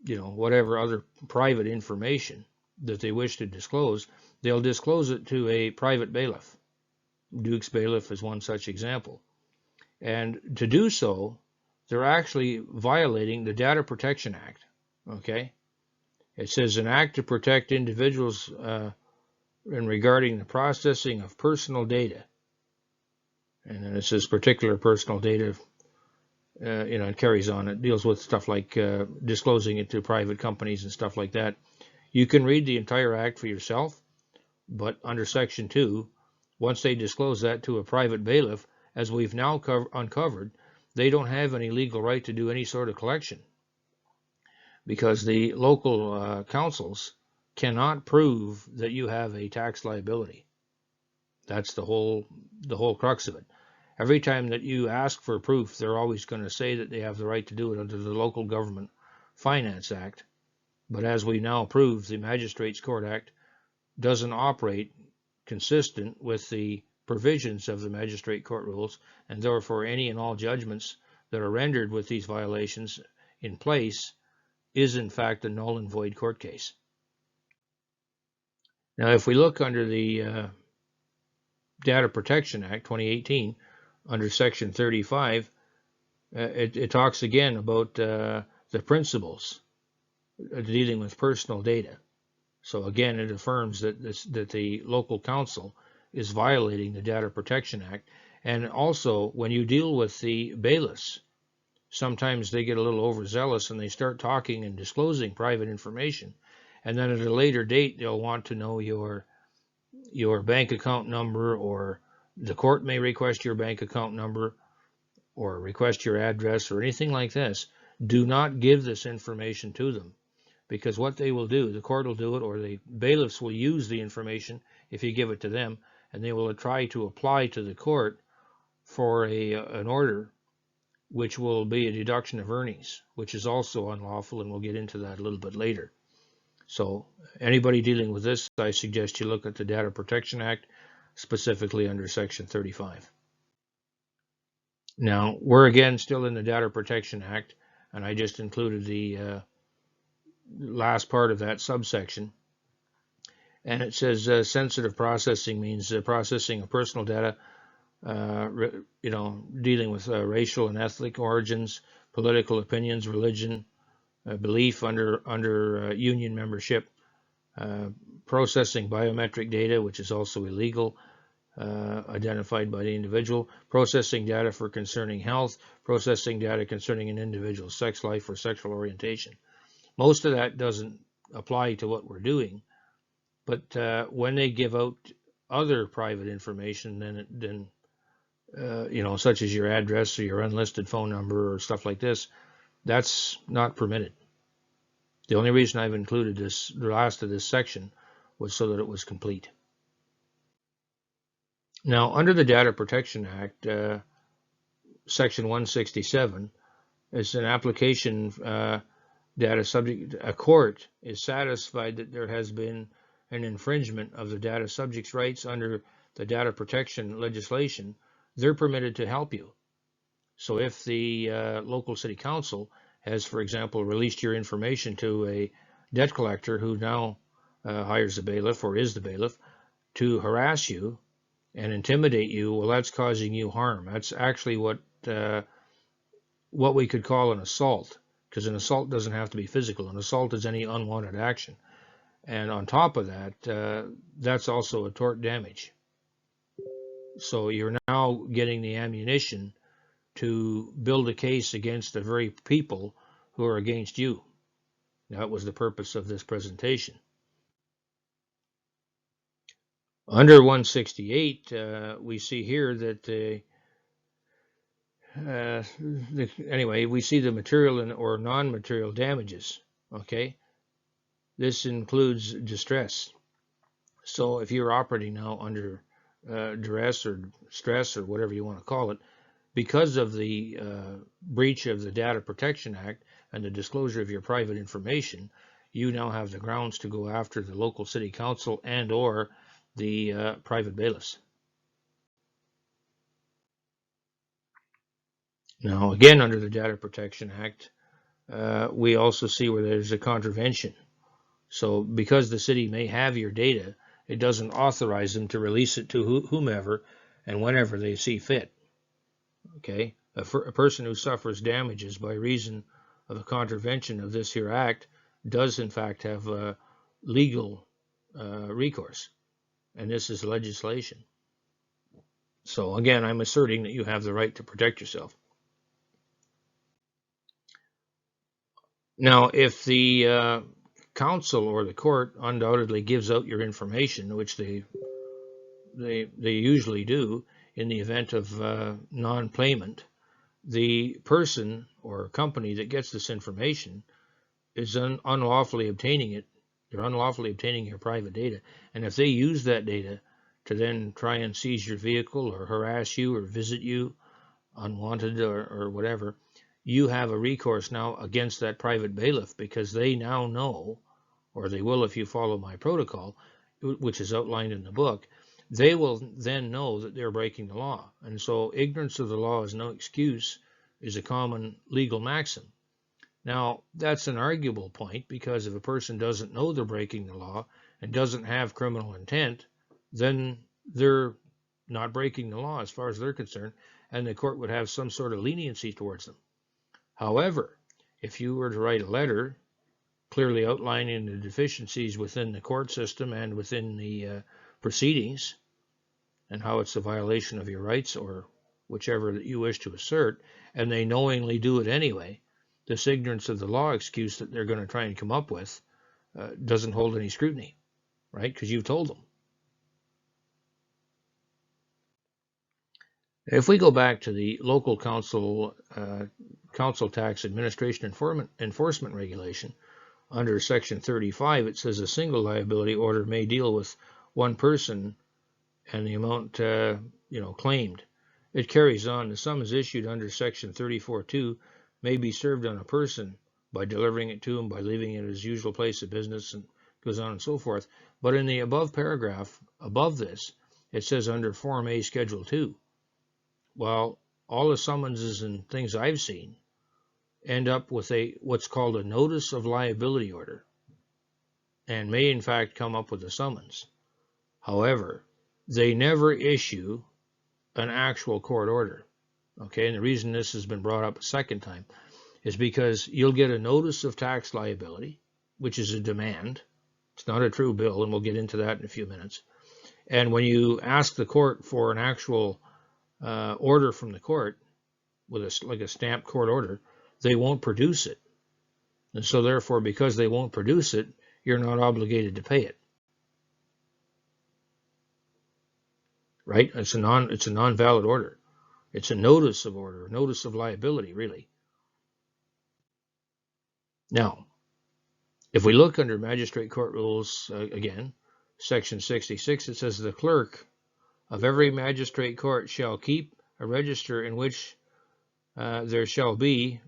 whatever other private information that they wish to disclose. They'll disclose it to a private bailiff. Duke's bailiff is one such example. And to do so, they're actually violating the Data Protection Act. Okay? It says an act to protect individuals in regarding the processing of personal data. And then it says particular personal data, it carries on. It deals with stuff like disclosing it to private companies and stuff like that. You can read the entire act for yourself, but under Section 2, once they disclose that to a private bailiff, as we've now uncovered, they don't have any legal right to do any sort of collection, because the local councils cannot prove that you have a tax liability. That's the whole crux of it. Every time that you ask for proof, they're always going to say that they have the right to do it under the Local Government Finance Act. But as we now proved, the Magistrates Court Act doesn't operate consistent with the provisions of the Magistrate Court rules, and therefore any and all judgments that are rendered with these violations in place is in fact a null and void court case. Now, if we look under the Data Protection Act 2018, under Section 35, it talks again about the principles dealing with personal data. So again, it affirms that the local council is violating the Data Protection Act. And also, when you deal with the bailiffs, sometimes they get a little overzealous and they start talking and disclosing private information. And then at a later date, they'll want to know your bank account number, or the court may request your bank account number or request your address or anything like this. Do not give this information to them, because what they will do, the court will do it, or the bailiffs will use the information if you give it to them, and they will try to apply to the court for an order which will be a deduction of earnings, which is also unlawful, and we'll get into that a little bit later. So anybody dealing with this, I suggest you look at the Data Protection Act, specifically under Section 35. Now, we're again still in the Data Protection Act, and I just included the last part of that subsection. And it says sensitive processing means processing of personal data, dealing with racial and ethnic origins, political opinions, religion, belief under union membership, processing biometric data, which is also illegal, identified by the individual, processing data for concerning health, processing data concerning an individual's sex life or sexual orientation. Most of that doesn't apply to what we're doing, but when they give out other private information, then such as your address or your unlisted phone number or stuff like this, that's not permitted. The only reason I've included the last of this section was so that it was complete. Now, under the Data Protection Act, Section 167, is an application data subject. A court is satisfied that there has been an infringement of the data subject's rights under the data protection legislation. They're permitted to help you. So if the local city council has, for example, released your information to a debt collector who now hires a bailiff or is the bailiff to harass you and intimidate you, well, that's causing you harm. That's actually what we could call an assault, because an assault doesn't have to be physical. An assault is any unwanted action. And on top of that, that's also a tort damage. So you're now getting the ammunition to build a case against the very people who are against you. That was the purpose of this presentation. Under 168, we see here that anyway, we see the material or non-material damages. Okay, this includes distress. So if you're operating now under duress or stress or whatever you want to call it, because of the breach of the Data Protection Act and the disclosure of your private information, you now have the grounds to go after the local city council and or the private bailiffs. Now, again, under the Data Protection Act, we also see where there's a contravention. So because the city may have your data, it doesn't authorize them to release it to whomever and whenever they see fit. Okay, a person who suffers damages by reason of a contravention of this here act does in fact have legal recourse, and this is legislation. So again, I'm asserting that you have the right to protect yourself. Now, if the council or the court undoubtedly gives out your information, which they usually do in the event of non-payment, the person or company that gets this information is unlawfully obtaining it. They're unlawfully obtaining your private data. And if they use that data to then try and seize your vehicle or harass you or visit you unwanted or whatever, you have a recourse now against that private bailiff, because they now know, or they will if you follow my protocol, which is outlined in the book, they will then know that they're breaking the law. And so ignorance of the law is no excuse is a common legal maxim. Now, that's an arguable point, because if a person doesn't know they're breaking the law and doesn't have criminal intent, then they're not breaking the law as far as they're concerned, and the court would have some sort of leniency towards them. However, if you were to write a letter clearly outlining the deficiencies within the court system and within the proceedings and how it's a violation of your rights or whichever that you wish to assert, and they knowingly do it anyway, this ignorance of the law excuse that they're going to try and come up with doesn't hold any scrutiny, right? Because you've told them. If we go back to the local council tax administration enforcement regulation, under Section 35, it says a single liability order may deal with one person and the amount claimed. it carries on. The summons issued under Section 34(2) may be served on a person by delivering it to him, by leaving it at his usual place of business, and goes on and so forth. But in the above paragraph, above this, it says under Form A, Schedule 2. Well, all the summonses and things I've seen end up with what's called a notice of liability order, and may in fact come up with a summons. However, they never issue an actual court order. Okay, and the reason this has been brought up a second time is because you'll get a notice of tax liability, which is a demand. It's not a true bill, and we'll get into that in a few minutes. And when you ask the court for an actual order from the court, with like a stamped court order, they won't produce it. And so therefore, because they won't produce it, you're not obligated to pay it. Right? It's a non-valid order. It's a notice of order, a notice of liability, really. Now, if we look under Magistrate Court Rules, again, Section 66, it says the clerk of every magistrate court shall keep a register in which there shall be,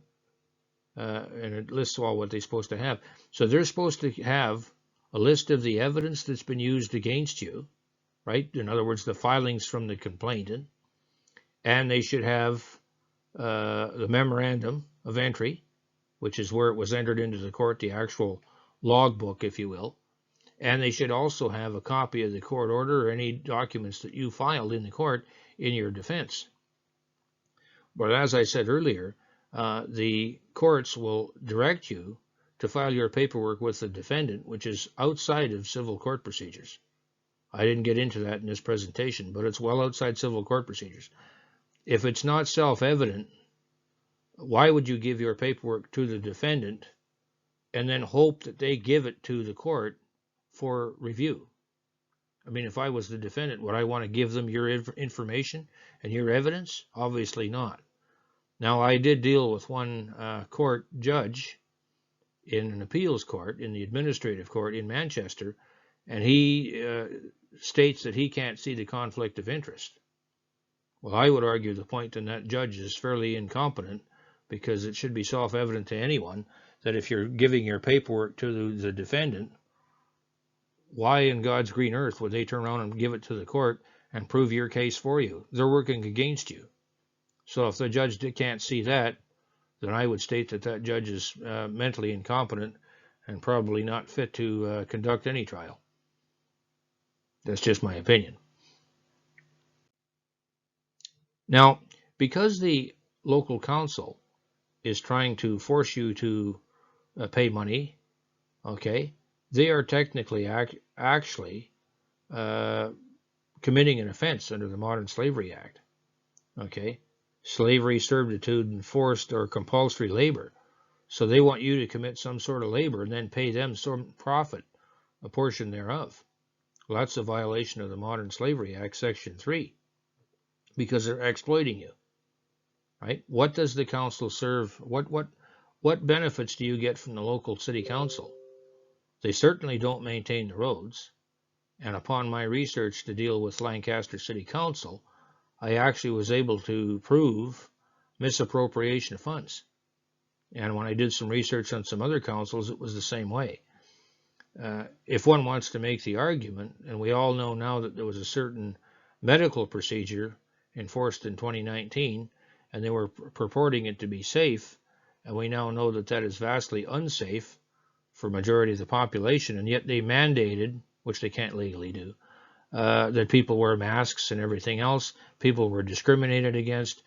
and it lists all what they're supposed to have. So they're supposed to have a list of the evidence that's been used against you, right? In other words, the filings from the complainant, and they should have the memorandum of entry, which is where it was entered into the court, the actual logbook, if you will. And they should also have a copy of the court order or any documents that you filed in the court in your defense. But as I said earlier, the courts will direct you to file your paperwork with the defendant, which is outside of civil court procedures. I didn't get into that in this presentation, but it's well outside civil court procedures. If it's not self-evident, why would you give your paperwork to the defendant and then hope that they give it to the court for review? I mean, if I was the defendant, would I want to give them your information and your evidence? Obviously not. Now, I did deal with one court judge in an appeals court, in the administrative court in Manchester, and he states that he can't see the conflict of interest. Well, I would argue the point that that judge is fairly incompetent, because it should be self-evident to anyone that if you're giving your paperwork to the defendant, why in God's green earth would they turn around and give it to the court and prove your case for you? They're working against you. So if the judge can't see that, then I would state that that judge is mentally incompetent and probably not fit to conduct any trial. That's just my opinion. Now, because the local council is trying to force you to pay money, okay, they are technically actually committing an offense under the Modern Slavery Act. Okay, slavery, servitude, enforced or compulsory labor. So they want you to commit some sort of labor and then pay them some profit, a portion thereof. Well, that's a violation of the Modern Slavery Act, Section 3, because they're exploiting you. Right? What does the council serve? What benefits do you get from the local city council? They certainly don't maintain the roads. And upon my research to deal with Lancaster City Council, I actually was able to prove misappropriation of funds. And when I did some research on some other councils, it was the same way. If one wants to make the argument, and we all know now that there was a certain medical procedure enforced in 2019, and they were purporting it to be safe, and we now know that that is vastly unsafe for majority of the population, and yet they mandated, which they can't legally do, that people wear masks and everything else. People were discriminated against.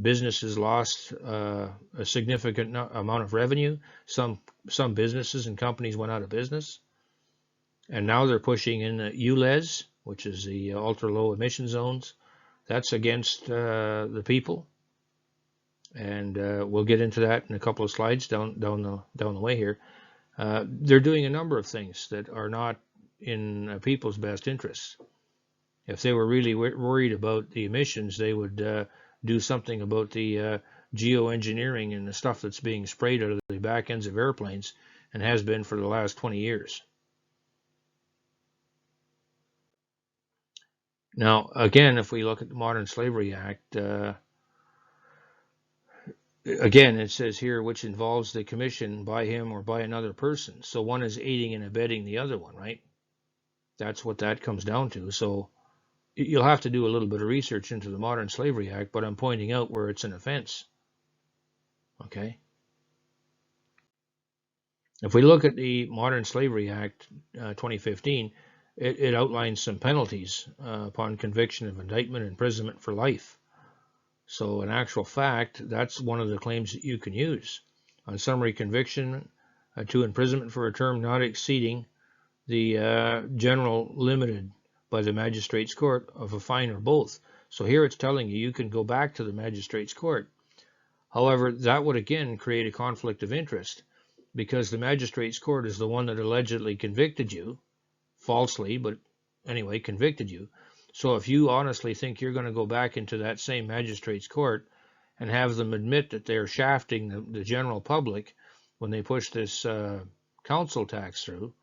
Businesses lost a significant amount of revenue. Some businesses and companies went out of business. And now they're pushing in the ULEZ, which is the ultra-low emission zones. That's against the people. And we'll get into that in a couple of slides down the way here. They're doing a number of things that are not in people's best interests. If they were really worried about the emissions, they would do something about the geoengineering and the stuff that's being sprayed out of the back ends of airplanes and has been for the last 20 years. Now, again, if we look at the Modern Slavery Act, again, it says here, which involves the commission by him or by another person. So one is aiding and abetting the other one, right? That's what that comes down to. So you'll have to do a little bit of research into the Modern Slavery Act, but I'm pointing out where it's an offense. Okay. If we look at the Modern Slavery Act 2015, it outlines some penalties upon conviction of indictment, imprisonment for life. So in actual fact, that's one of the claims that you can use. On summary conviction, to imprisonment for a term not exceeding the general limited by the Magistrates Court of a fine or both. So here it's telling you you can go back to the Magistrates Court. However, that would again create a conflict of interest, because the Magistrates Court is the one that allegedly convicted you, falsely, but anyway, convicted you. So if you honestly think you're going to go back into that same Magistrates Court and have them admit that they're shafting the general public when they push this council tax through,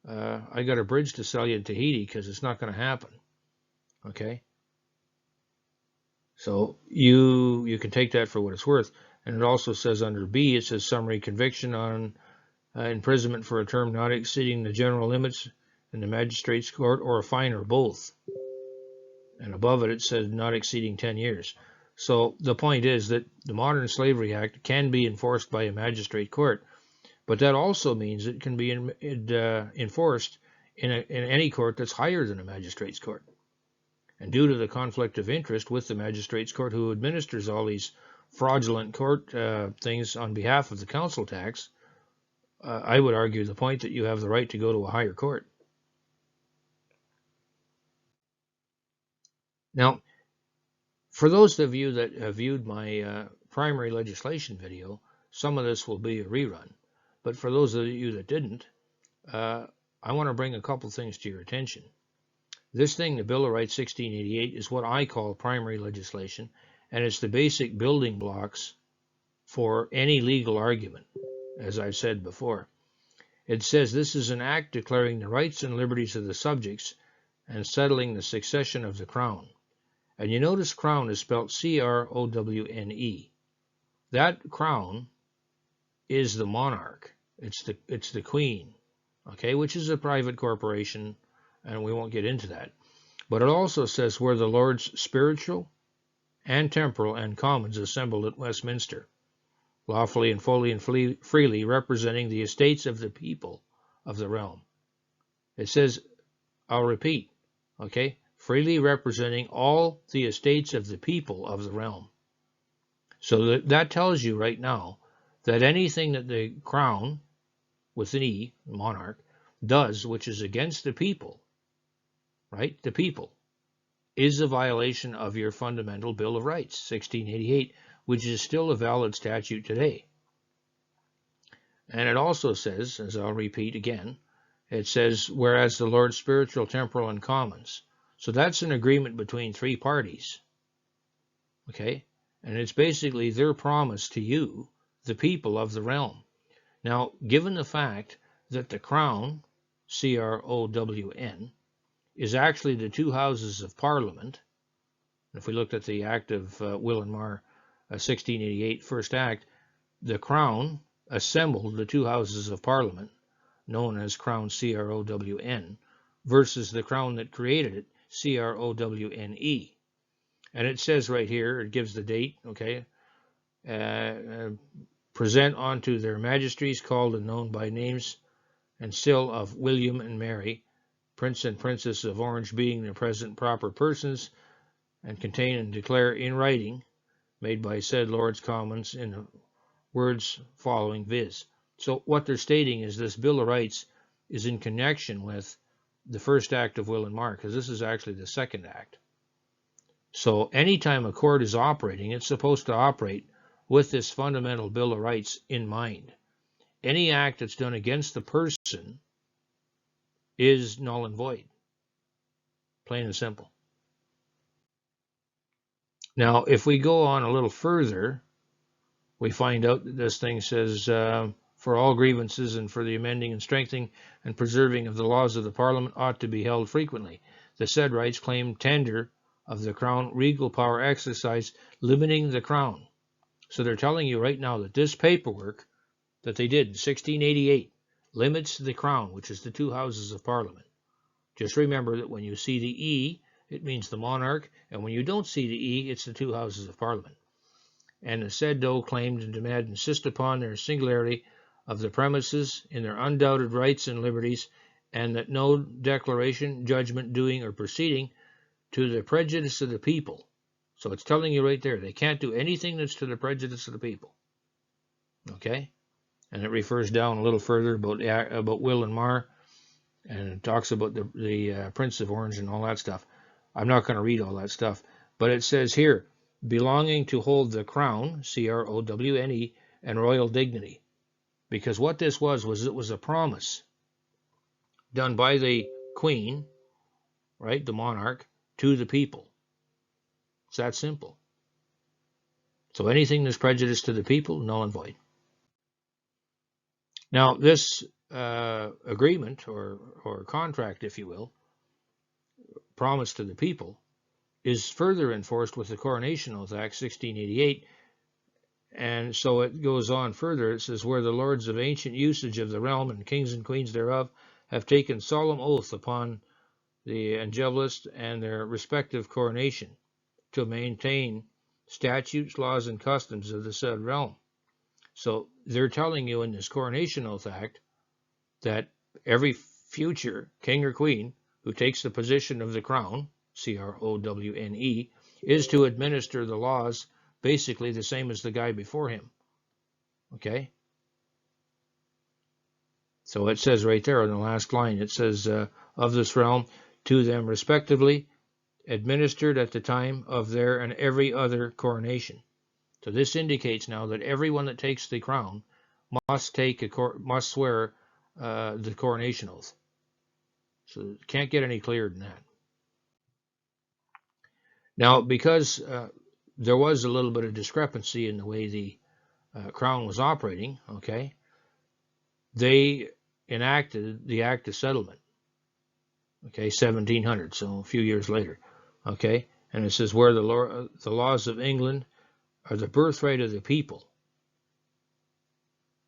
I got a bridge to sell you in Tahiti, because it's not going to happen. Okay? So you can take that for what it's worth. And it also says under B, it says summary conviction on imprisonment for a term not exceeding the general limits in the Magistrates Court, or a fine or both. And above it, it says not exceeding 10 years. So the point is that the Modern Slavery Act can be enforced by a magistrate court, but that also means it can be enforced in any court that's higher than a magistrate's court. And due to the conflict of interest with the magistrate's court, who administers all these fraudulent court things on behalf of the council tax, I would argue the point that you have the right to go to a higher court. Now, for those of you that have viewed my primary legislation video, some of this will be a rerun. But for those of you that didn't, I want to bring a couple things to your attention. This thing, the Bill of Rights 1688, is what I call primary legislation, and it's the basic building blocks for any legal argument, as I've said before. It says this is an act declaring the rights and liberties of the subjects and settling the succession of the crown. And you notice crown is spelled C-R-O-W-N-E. That crown is the monarch. It's the queen, okay, which is a private corporation, and we won't get into that. But it also says where the lords spiritual and temporal and commons assembled at Westminster, lawfully and fully and freely representing the estates of the people of the realm. It says, I'll repeat, okay, freely representing all the estates of the people of the realm. So that tells you right now that anything that the crown, with an E, monarch, does, which is against the people, right, the people, is a violation of your fundamental Bill of Rights, 1688, which is still a valid statute today. And it also says, as I'll repeat again, it says, whereas the Lord's spiritual, temporal, and commons. So that's an agreement between three parties, okay? And it's basically their promise to you, the people of the realm. Now, given the fact that the crown, C-R-O-W-N, is actually the two houses of Parliament, if we looked at the Act of Will and Mar 1688, First Act, the crown assembled the two houses of Parliament, known as Crown, C-R-O-W-N, versus the crown that created it, C-R-O-W-N-E. And it says right here, it gives the date, okay, present unto their majesties called and known by names and still of William and Mary, Prince and Princess of Orange being the present proper persons, and contain and declare in writing, made by said Lords Commons in the words following, viz. So what they're stating is this Bill of Rights is in connection with the first act of Will and Mar, because this is actually the second act. So anytime a court is operating, it's supposed to operate with this fundamental Bill of Rights in mind. Any act that's done against the person is null and void. Plain and simple. Now, if we go on a little further, we find out that this thing says, for all grievances and for the amending and strengthening and preserving of the laws of the Parliament ought to be held frequently. the said rights claim tender of the crown regal power exercise limiting the crown. So they're telling you right now that this paperwork that they did in 1688 limits the crown, which is the two houses of parliament. Just remember that when you see the E, it means the monarch, and when you don't see the E, it's the two houses of parliament. And the said doe claimed and demand insist upon their singularity of the premises in their undoubted rights and liberties, and that no declaration, judgment, doing, or proceeding to the prejudice of the people. So it's telling you right there, they can't do anything that's to the prejudice of the people. Okay? And it refers down a little further about Will and Mar, and it talks about the Prince of Orange and all that stuff. I'm not going to read all that stuff, but it says here, belonging to hold the crown, C-R-O-W-N-E, and royal dignity. Because what this was it was a promise done by the queen, right, the monarch, to the people. It's that simple. So anything that's prejudice to the people, null and void. Now, this agreement or contract, if you will, promise to the people, is further enforced with the Coronation Oath Act 1688. And so it goes on further. It says, where the lords of ancient usage of the realm and kings and queens thereof have taken solemn oath upon the Angelist and their respective coronation to maintain statutes, laws, and customs of the said realm. So they're telling you in this Coronation Oath Act that every future king or queen who takes the position of the crown, C-R-O-W-N-E, is to administer the laws basically the same as the guy before him. Okay? So it says right there in the last line, it says, of this realm, to them respectively, administered at the time of their and every other coronation. So this indicates now that everyone that takes the crown must swear the coronation oath. So it can't get any clearer than that. Now, because there was a little bit of discrepancy in the way the crown was operating, okay, they enacted the Act of Settlement, okay, 1700, so a few years later, okay, and it says where the laws of England are the birthright of the people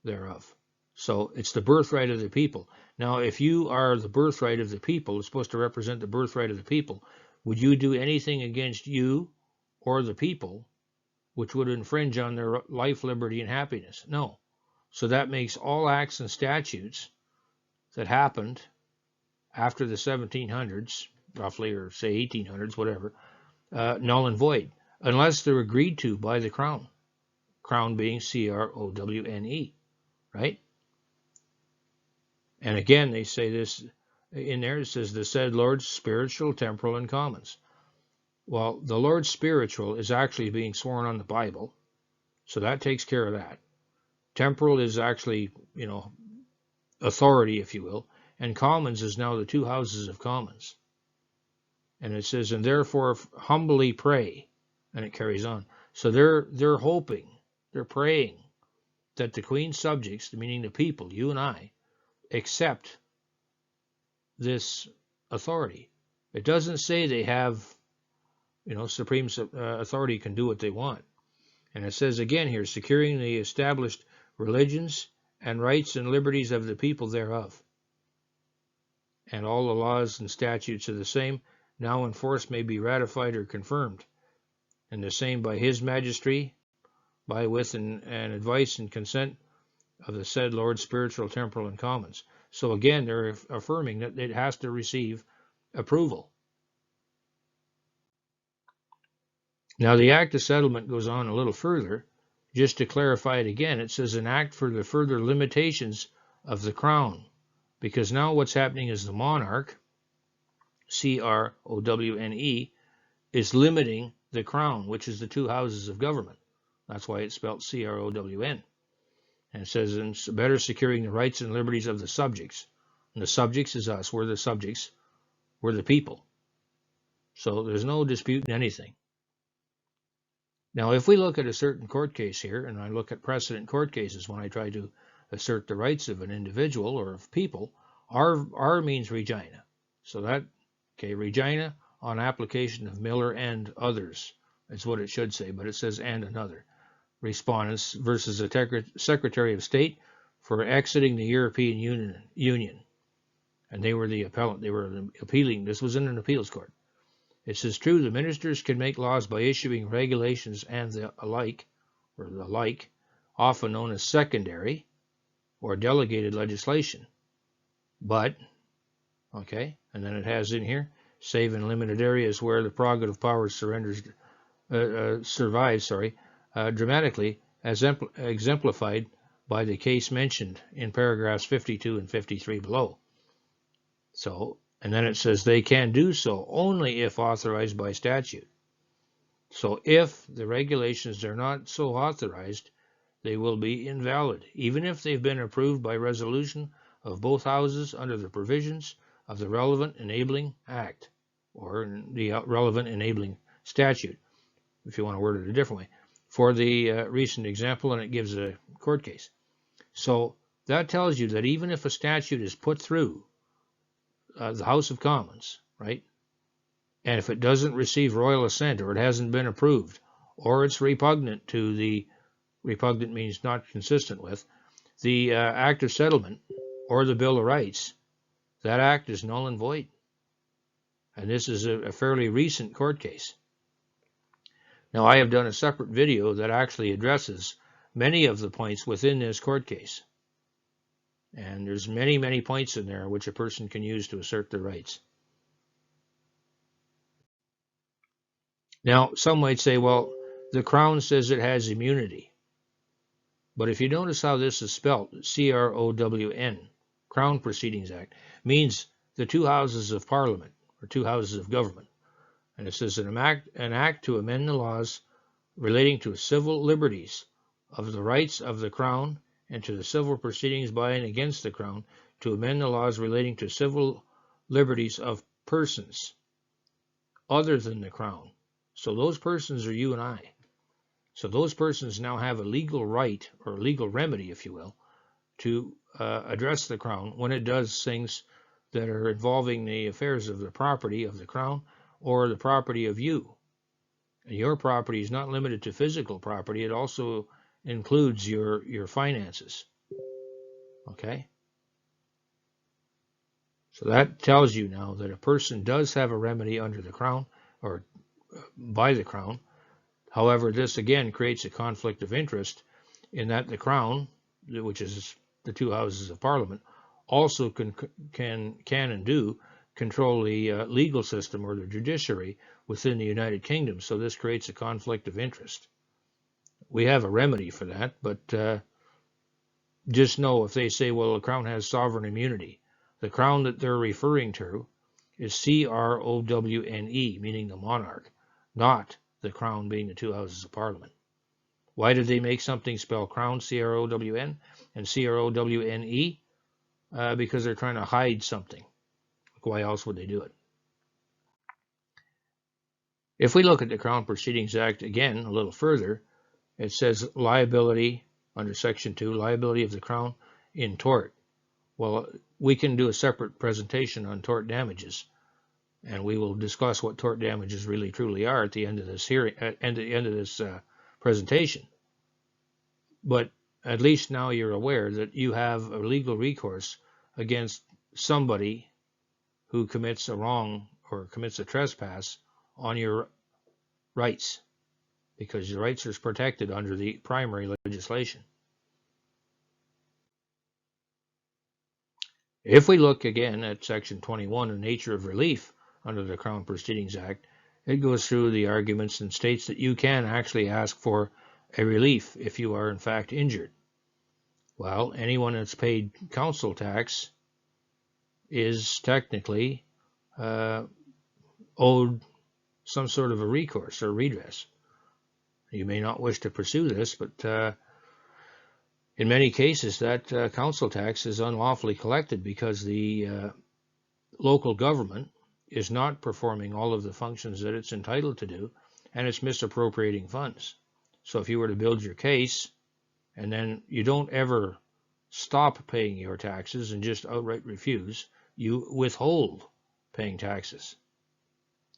thereof. So it's the birthright of the people. Now, if you are the birthright of the people, it's supposed to represent the birthright of the people, would you do anything against you or the people which would infringe on their life, liberty, and happiness? No. So that makes all acts and statutes that happened after the 1700s, roughly, or say 1800s, whatever, null and void, unless they're agreed to by the crown. Crown being C-R-O-W-N-E, right? And again, they say this in there, it says the said Lord's spiritual, temporal, and commons. Well, the Lord's spiritual is actually being sworn on the Bible, so that takes care of that. Temporal is actually, authority, if you will, and commons is now the two houses of commons. And it says, and therefore humbly pray, and it carries on. So they're hoping, they're praying that the Queen's subjects, meaning the people, you and I, accept this authority. It doesn't say they have, supreme authority can do what they want. And it says again here, securing the established religions and rights and liberties of the people thereof. And all the laws and statutes are the same, now in force may be ratified or confirmed. And the same by his majesty, by with and advice and consent of the said Lord spiritual, temporal, and commons. So again, they're affirming that it has to receive approval. Now the Act of Settlement goes on a little further. Just to clarify it again, it says an act for the further limitations of the crown. Because now what's happening is the monarch, C-R-O-W-N-E, is limiting the crown, which is the two houses of government. That's why it's spelled C-R-O-W-N. And it says, in better securing the rights and liberties of the subjects. And the subjects is us. We're the subjects. We're the people. So there's no dispute in anything. Now, if we look at a certain court case here, and I look at precedent court cases when I try to assert the rights of an individual or of people, R means Regina. So that Okay, Regina, on application of Miller and others. That's what it should say, but it says and another. Respondents versus the Secretary of State for exiting the European Union. And they were the appellant. They were appealing. This was in an appeals court. It says, true, the ministers can make laws by issuing regulations and the like, often known as secondary or delegated legislation. But, okay, and then it has in here, save in limited areas where the prerogative power survives, dramatically, as exemplified by the case mentioned in paragraphs 52 and 53 below. So, and then it says they can do so only if authorized by statute. So if the regulations are not so authorized, they will be invalid, even if they've been approved by resolution of both houses under the provisions of the relevant enabling act, or the relevant enabling statute, if you want to word it a different way, for the recent example, and it gives a court case. So that tells you that even if a statute is put through the House of Commons, right, and if it doesn't receive royal assent, or it hasn't been approved, or it's repugnant to the, repugnant means not consistent with, the Act of Settlement or the Bill of Rights, that act is null and void. And this is a fairly recent court case. Now, I have done a separate video that actually addresses many of the points within this court case. And there's many, many points in there which a person can use to assert their rights. Now, some might say, well, the Crown says it has immunity. But if you notice how this is spelled, C-R-O-W-N, Crown Proceedings Act, means the two houses of Parliament, or two houses of government. And it says an act to amend the laws relating to civil liberties of the rights of the Crown and to the civil proceedings by and against the Crown, to amend the laws relating to civil liberties of persons other than the Crown. So those persons are you and I. So those persons now have a legal right, or a legal remedy, if you will, to address the Crown when it does things that are involving the affairs of the property of the Crown or the property of you. And your property is not limited to physical property. It also includes your finances. Okay? So that tells you now that a person does have a remedy under the Crown, or by the Crown. However, this again creates a conflict of interest in that the Crown, which is the two houses of Parliament, also can and do control the legal system or the judiciary within the United Kingdom. So this creates a conflict of interest. We have a remedy for that, but just know if they say, well, the Crown has sovereign immunity, the Crown that they're referring to is C-R-O-W-N-E, meaning the monarch, not the Crown being the two houses of Parliament. Why did they make something spell Crown, C-R-O-W-N, and C-R-O-W-N-E? Because they're trying to hide something. Why else would they do it? If we look at the Crown Proceedings Act again a little further, it says liability under Section 2, liability of the Crown in tort. Well, we can do a separate presentation on tort damages, and we will discuss what tort damages really truly are at the end of this hearing, at the end of this presentation. But at least now you're aware that you have a legal recourse against somebody who commits a wrong or commits a trespass on your rights, because your rights are protected under the primary legislation. If we look again at Section 21, the nature of relief under the Crown Proceedings Act, it goes through the arguments and states that you can actually ask for a relief if you are in fact injured. Well, anyone that's paid council tax is technically owed some sort of a recourse or redress. You may not wish to pursue this, but in many cases that council tax is unlawfully collected because the local government is not performing all of the functions that it's entitled to do, and it's misappropriating funds. So if you were to build your case and then you don't ever stop paying your taxes and just outright refuse, you withhold paying taxes.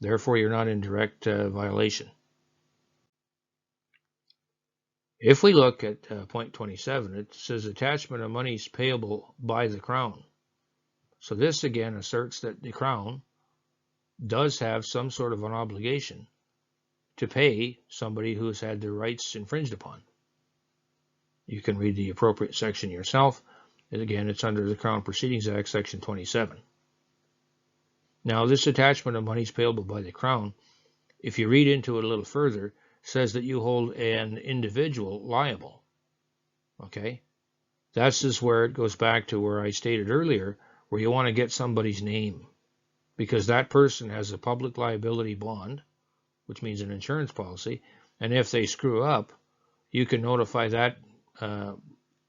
Therefore, you're not in direct violation. If we look at point 27, it says attachment of monies payable by the Crown. So this again asserts that the Crown does have some sort of an obligation to pay somebody who has had their rights infringed upon. You can read the appropriate section yourself. And again, it's under the Crown Proceedings Act, Section 27. Now, this attachment of monies payable by the Crown, if you read into it a little further, says that you hold an individual liable. Okay? This is where it goes back to where I stated earlier, where you want to get somebody's name, because that person has a public liability bond, which means an insurance policy, and if they screw up, you can notify that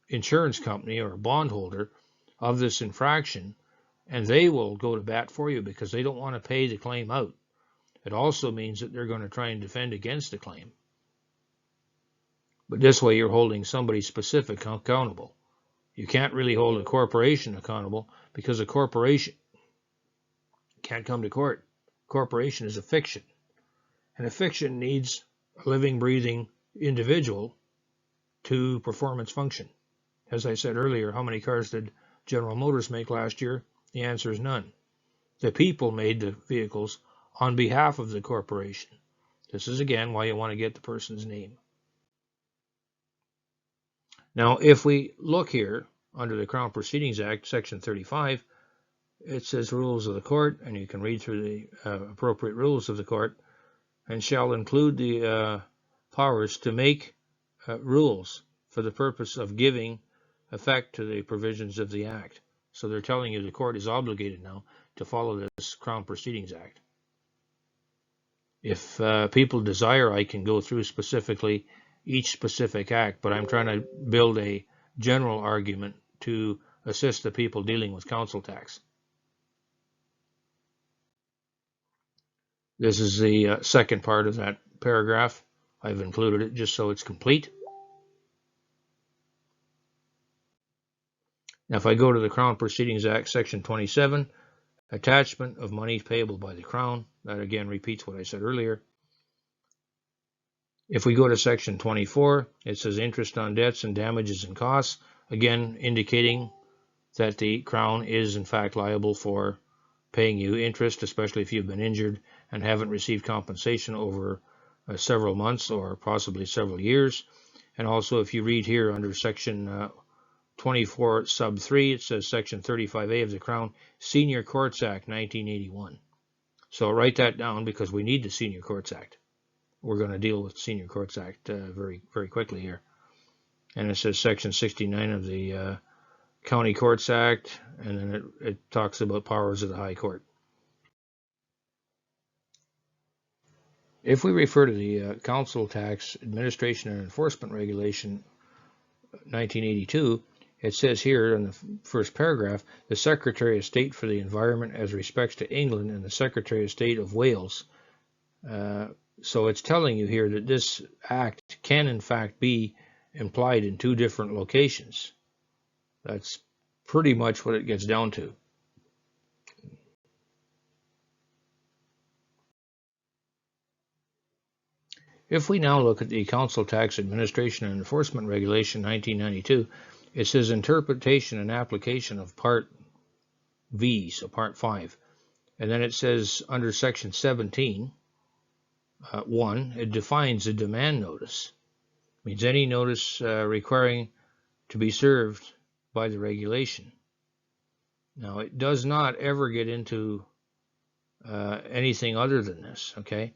insurance company or bondholder of this infraction, and they will go to bat for you because they don't want to pay the claim out. It also means that they're going to try and defend against the claim. But this way you're holding somebody specific accountable. You can't really hold a corporation accountable because a corporation can't come to court. Corporation is a fiction. And a fiction needs a living, breathing individual to perform its function. As I said earlier, how many cars did General Motors make last year? The answer is none. The people made the vehicles on behalf of the corporation. This is again why you want to get the person's name. Now, if we look here under the Crown Proceedings Act, Section 35, it says rules of the court, and you can read through the appropriate rules of the court, and shall include the powers to make rules for the purpose of giving effect to the provisions of the Act. So they're telling you the court is obligated now to follow this Crown Proceedings Act. If people desire, I can go through specifically each specific act, but I'm trying to build a general argument to assist the people dealing with council tax. This is the second part of that paragraph. I've included it just so it's complete. Now, if I go to the Crown Proceedings Act, Section 27, attachment of monies payable by the Crown, that again repeats what I said earlier. If we go to Section 24, it says interest on debts and damages and costs, again indicating that the Crown is in fact liable for paying you interest, especially if you've been injured and haven't received compensation over several months or possibly several years. And also, if you read here under Section 24 sub 3, it says Section 35A of the Crown Senior Courts Act 1981. So write that down because we need the Senior Courts Act. We're going to deal with Senior Courts Act very quickly here. And it says Section 69 of the County Courts Act, and then it talks about powers of the High Court. If we refer to the Council Tax Administration and Enforcement Regulation 1982, it says here in the first paragraph, the Secretary of State for the Environment as respects to England and the Secretary of State of Wales. So it's telling you here that this act can in fact be implied in two different locations. That's pretty much what it gets down to. If we now look at the Council Tax Administration and Enforcement Regulation 1992, it says interpretation and application of Part V, so Part 5. And then it says under Section 17, 1, it defines a demand notice. It means any notice requiring to be served by the regulation. Now, it does not ever get into anything other than this, okay?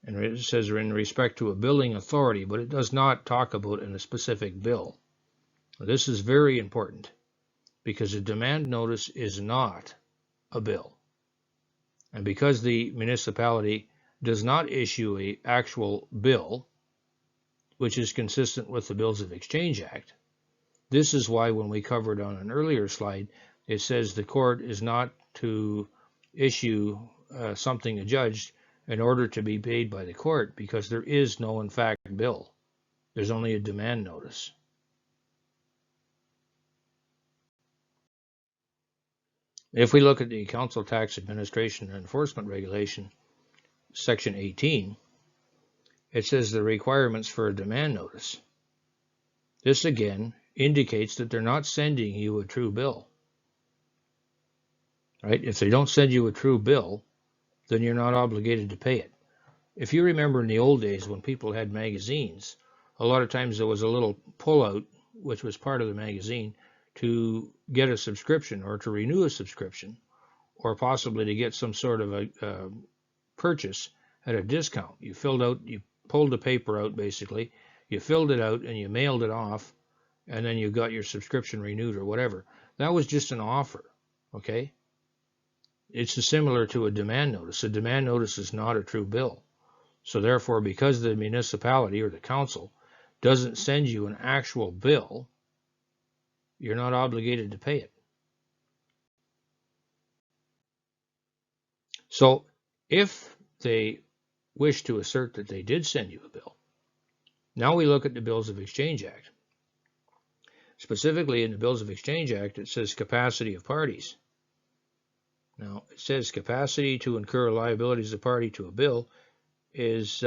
And it says in respect to a billing authority, but it does not talk about in a specific bill. This is very important because a demand notice is not a bill. And because the municipality does not issue an actual bill, which is consistent with the Bills of Exchange Act, this is why when we covered on an earlier slide, it says the court is not to issue something adjudged in order to be paid by the court, because there is no, in fact, bill. There's only a demand notice. If we look at the Council Tax Administration and Enforcement Regulation, section 18, it says the requirements for a demand notice. This again indicates that they're not sending you a true bill. Right? If they don't send you a true bill, then you're not obligated to pay it. If you remember in the old days when people had magazines, a lot of times there was a little pullout, which was part of the magazine, to get a subscription or to renew a subscription, or possibly to get some sort of a purchase at a discount. You pulled the paper out basically, you filled it out and you mailed it off, and then you got your subscription renewed or whatever. That was just an offer, okay? It's similar to a demand notice. A demand notice is not a true bill. So therefore, because the municipality or the council doesn't send you an actual bill, you're not obligated to pay it. So if they wish to assert that they did send you a bill, now we look at the Bills of Exchange Act. Specifically in the Bills of Exchange Act, it says capacity of parties. Now, it says capacity to incur liability as a party to a bill is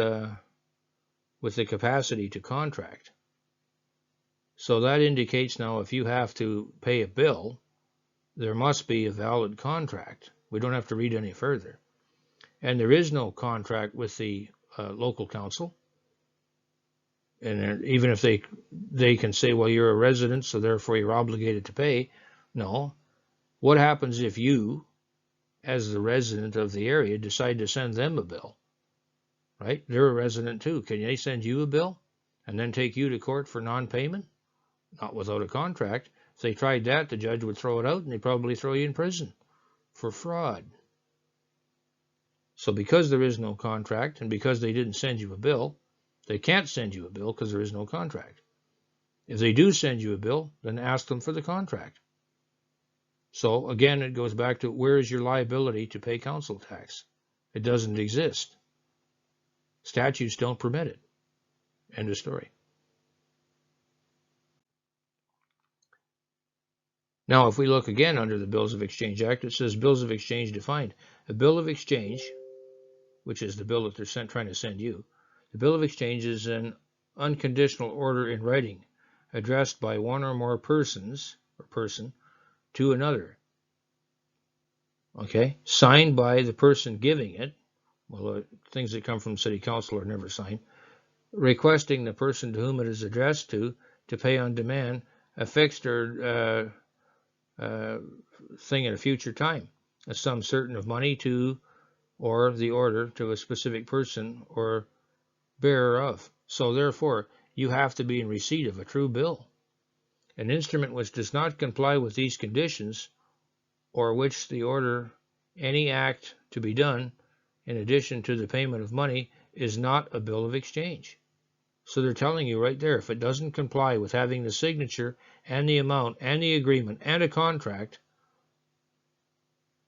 with the capacity to contract. So that indicates now if you have to pay a bill, there must be a valid contract. We don't have to read any further. And there is no contract with the local council. And even if they can say, well, you're a resident, so therefore you're obligated to pay. No. What happens if you, as the resident of the area, decide to send them a bill? Right? They're a resident too. Can they send you a bill and then take you to court for non-payment? Not without a contract. If they tried that, the judge would throw it out and they'd probably throw you in prison for fraud. So because there is no contract and because they didn't send you a bill, they can't send you a bill because there is no contract. If they do send you a bill, then ask them for the contract. So again, it goes back to where is your liability to pay council tax? It doesn't exist. Statutes don't permit it. End of story. Now, if we look again under the Bills of Exchange Act, it says Bills of Exchange defined. A bill of exchange, which is the bill that they're trying to send you, the bill of exchange is an unconditional order in writing addressed by one or more persons or person to another. Okay, signed by the person giving it. Well, things that come from city council are never signed. Requesting the person to whom it is addressed to pay on demand a fixed or thing at a future time, a sum certain of money to or the order to a specific person or bearer of. So therefore, you have to be in receipt of a true bill. An instrument which does not comply with these conditions or which the order any act to be done in addition to the payment of money is not a bill of exchange. So they're telling you right there, if it doesn't comply with having the signature and the amount and the agreement and a contract,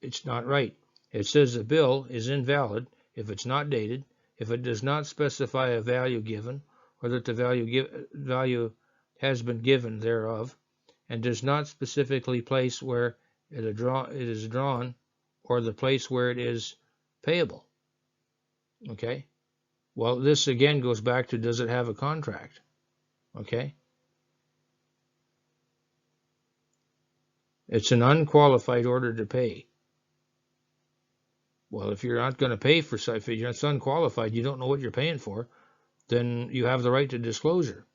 it's not right. It says the bill is invalid if it's not dated, if it does not specify a value given, or that the value has been given thereof, and does not specifically place where it is drawn, or the place where it is payable. Okay? Well, this again goes back to, does it have a contract? Okay? It's an unqualified order to pay. Well, if you're not going to pay for something, if it's unqualified, you don't know what you're paying for, then you have the right to disclosure.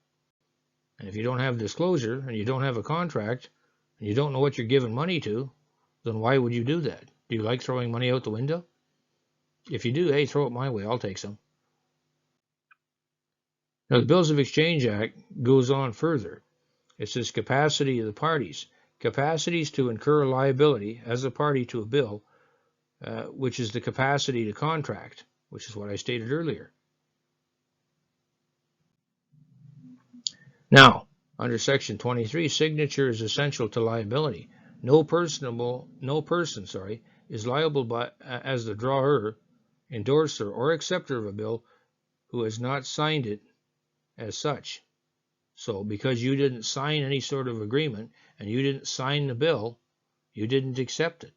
And if you don't have disclosure and you don't have a contract and you don't know what you're giving money to, then why would you do that? Do you like throwing money out the window? If you do, hey, throw it my way. I'll take some. Now, the Bills of Exchange Act goes on further. It says capacity of the parties. Capacities to incur liability as a party to a bill, which is the capacity to contract, which is what I stated earlier. Now, under Section 23, signature is essential to liability. No person is liable as the drawer, endorser, or acceptor of a bill who has not signed it as such. So because you didn't sign any sort of agreement and you didn't sign the bill, you didn't accept it.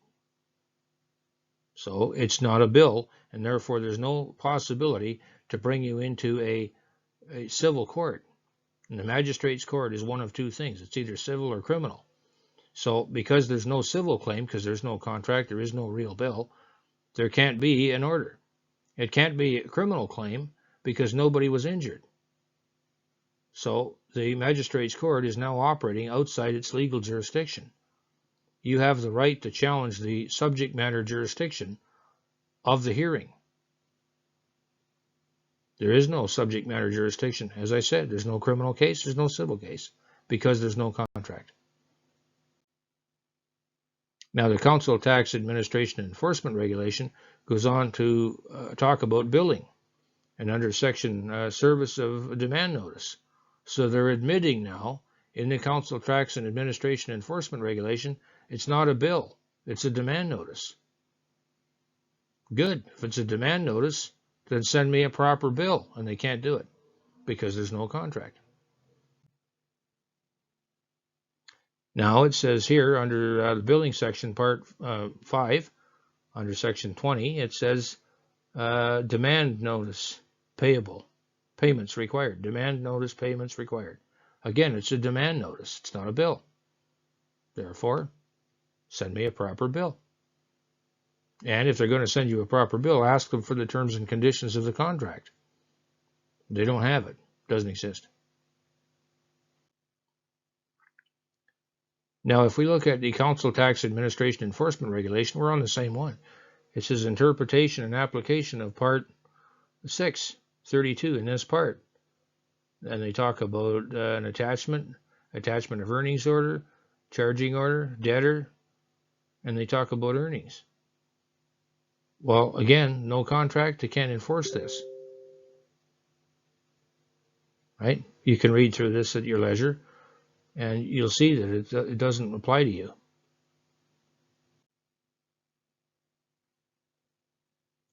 So it's not a bill, and therefore there's no possibility to bring you into a civil court. And the Magistrates Court is one of two things. It's either civil or criminal. So because there's no civil claim, because there's no contract, there is no real bill, there can't be an order. It can't be a criminal claim because nobody was injured. So the Magistrates Court is now operating outside its legal jurisdiction. You have the right to challenge the subject matter jurisdiction of the hearing. There is no subject matter jurisdiction. As I said, there's no criminal case, there's no civil case, because there's no contract. Now, the Council Tax Administration and Enforcement Regulation goes on to talk about billing, and under section service of demand notice. So they're admitting now in the Council Tax and Administration Enforcement Regulation, it's not a bill, it's a demand notice. Good. If it's a demand notice, then send me a proper bill, and they can't do it because there's no contract. Now it says here under the billing section, part 5, under section 20, it says demand notice payable, payments required. Demand notice payments required. Again, it's a demand notice. It's not a bill. Therefore, send me a proper bill. And if they're going to send you a proper bill, ask them for the terms and conditions of the contract. They don't have it. It doesn't exist. Now, if we look at the Council Tax Administration Enforcement Regulation, we're on the same one. It says interpretation and application of Part 6, 32 in this part. And they talk about an attachment of earnings order, charging order, debtor, and they talk about earnings. Well, again, no contract, they can't enforce this. Right? You can read through this at your leisure, and you'll see that it doesn't apply to you.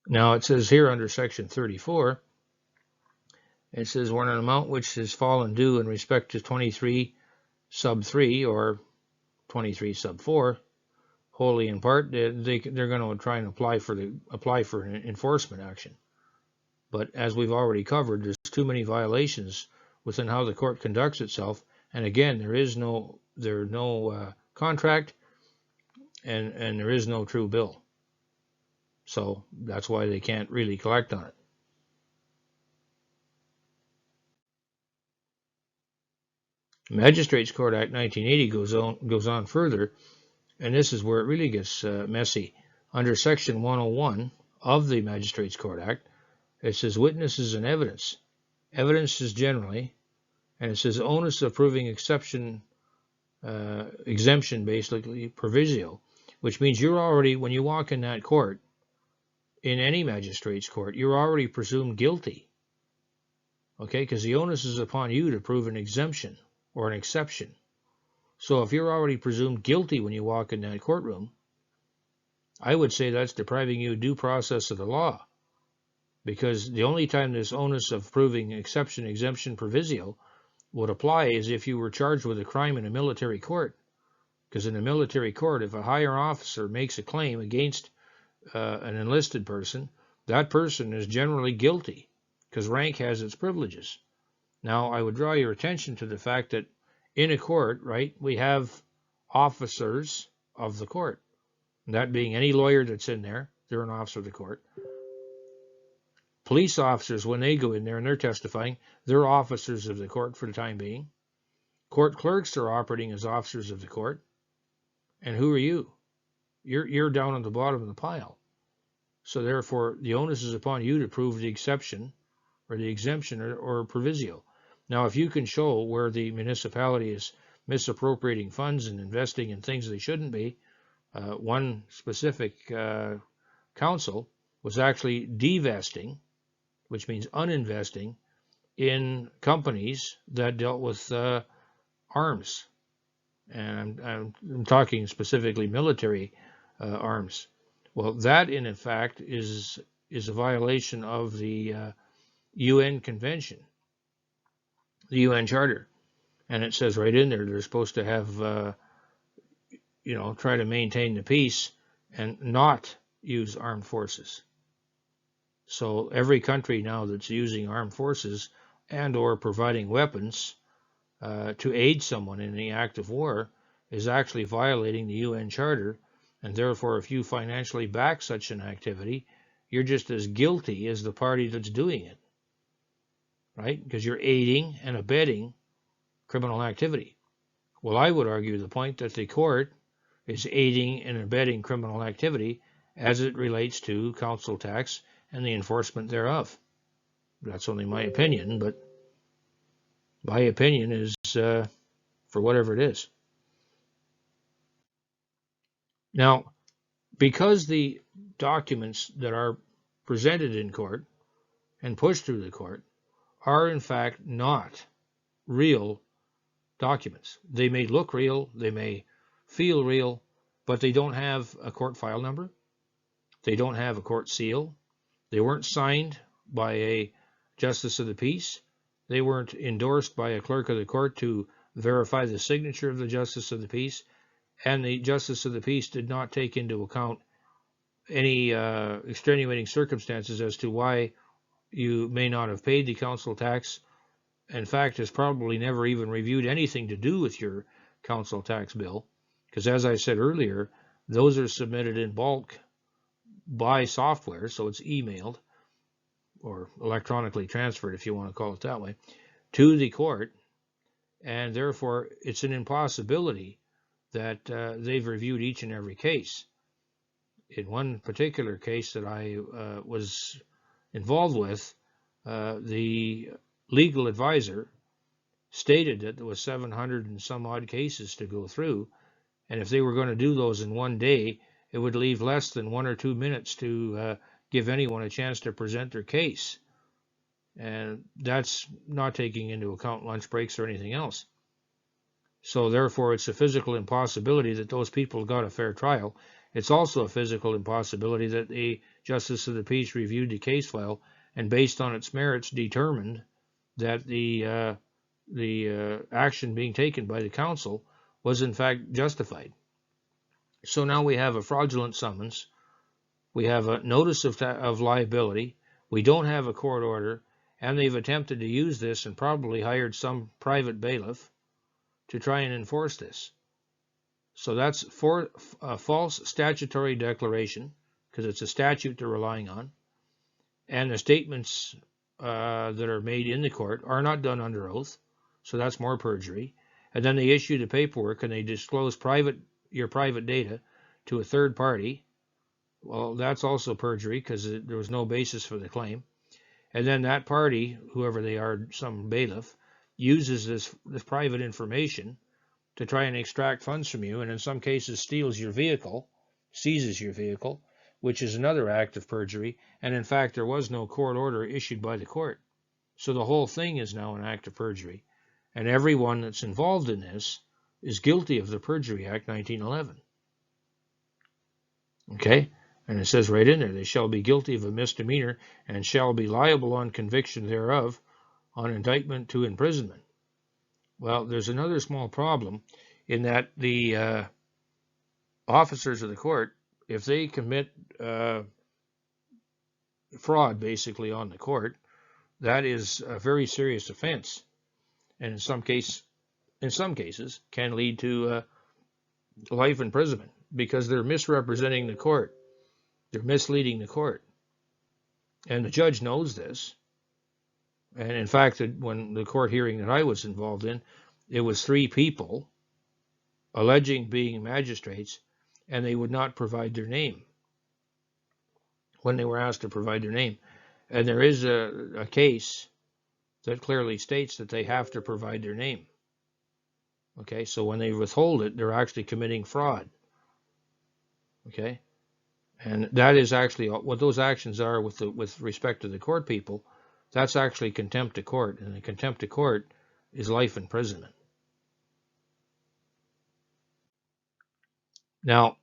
Now, it says here under section 34, it says when an amount which has fallen due in respect to 23 sub 3 or 23 sub 4, wholly in part, they're going to try and apply for an enforcement action. But as we've already covered, there's too many violations within how the court conducts itself. And again, there's no contract, and there is no true bill. So that's why they can't really collect on it. Magistrates Court Act 1980 goes on further, and this is where it really gets messy. Under section 101 of the Magistrates Court Act, it says witnesses and evidence. Evidence is generally, and it says onus of proving exemption, basically proviso, which means you're already, when you walk in that court, in any magistrate's court, you're already presumed guilty. Okay, because the onus is upon you to prove an exemption or an exception. So if you're already presumed guilty when you walk in that courtroom, I would say that's depriving you due process of the law. Because the only time this onus of proving exception, exemption, proviso would apply is if you were charged with a crime in a military court. Because in a military court, if a higher officer makes a claim against an enlisted person, that person is generally guilty because rank has its privileges. Now, I would draw your attention to the fact that in a court, right, we have officers of the court. That being any lawyer that's in there, they're an officer of the court. Police officers, when they go in there and they're testifying, they're officers of the court for the time being. Court clerks are operating as officers of the court. And who are you? You're down at the bottom of the pile. So therefore, the onus is upon you to prove the exception or the exemption or proviso. Now, if you can show where the municipality is misappropriating funds and investing in things they shouldn't be, one specific council was actually divesting, which means uninvesting, in companies that dealt with arms. And I'm talking specifically military arms. Well, that in fact is a violation of the UN Convention, the UN Charter, and it says right in there they're supposed to have, try to maintain the peace and not use armed forces. So every country now that's using armed forces and or providing weapons to aid someone in the act of war is actually violating the UN Charter, and therefore if you financially back such an activity, you're just as guilty as the party that's doing it, right? Because you're aiding and abetting criminal activity. Well, I would argue the point that the court is aiding and abetting criminal activity as it relates to council tax and the enforcement thereof. That's only my opinion, but my opinion is for whatever it is. Now, because the documents that are presented in court and pushed through the court are in fact not real documents. They may look real, they may feel real, but they don't have a court file number. They don't have a court seal. They weren't signed by a justice of the peace. They weren't endorsed by a clerk of the court to verify the signature of the justice of the peace. And the justice of the peace did not take into account any extenuating circumstances as to why you may not have paid the council tax. In fact, has probably never even reviewed anything to do with your council tax bill, because as I said earlier, those are submitted in bulk by software, so it's emailed or electronically transferred, if you want to call it that way, to the court, and therefore it's an impossibility that they've reviewed each and every case. In one particular case that I was involved with, the legal advisor stated that there was 700 and some odd cases to go through, and if they were going to do those in one day, it would leave less than 1 or 2 minutes to give anyone a chance to present their case. And that's not taking into account lunch breaks or anything else. So therefore, it's a physical impossibility that those people got a fair trial. It's also a physical impossibility that the Justice of the Peace reviewed the case file and based on its merits determined that the action being taken by the council was in fact justified. So now we have a fraudulent summons, we have a notice of liability, we don't have a court order, and they've attempted to use this and probably hired some private bailiff to try and enforce this. So that's for a false statutory declaration, because it's a statute they're relying on, and the statements that are made in the court are not done under oath, so that's more perjury. And then they issue the paperwork and they disclose your private data to a third party. Well, that's also perjury because there was no basis for the claim. And then that party, whoever they are, some bailiff, uses this private information to try and extract funds from you, and in some cases steals your vehicle, seizes your vehicle, which is another act of perjury. And in fact, there was no court order issued by the court. So the whole thing is now an act of perjury. And everyone that's involved in this is guilty of the Perjury Act 1911. Okay? And it says right in there, they shall be guilty of a misdemeanor and shall be liable on conviction thereof on indictment to imprisonment. Well, there's another small problem in that the officers of the court, if they commit fraud basically on the court, that is a very serious offense, and in some cases can lead to life imprisonment because they're misrepresenting the court, they're misleading the court, and the judge knows this. And in fact, when the court hearing that I was involved in, it was 3 people alleging being magistrates, and they would not provide their name when they were asked to provide their name. And there is a case that clearly states that they have to provide their name. Okay, so when they withhold it, they're actually committing fraud. Okay, and that is actually what those actions are with respect to the court people. That's actually contempt of court, and the contempt of court is life imprisonment. Now,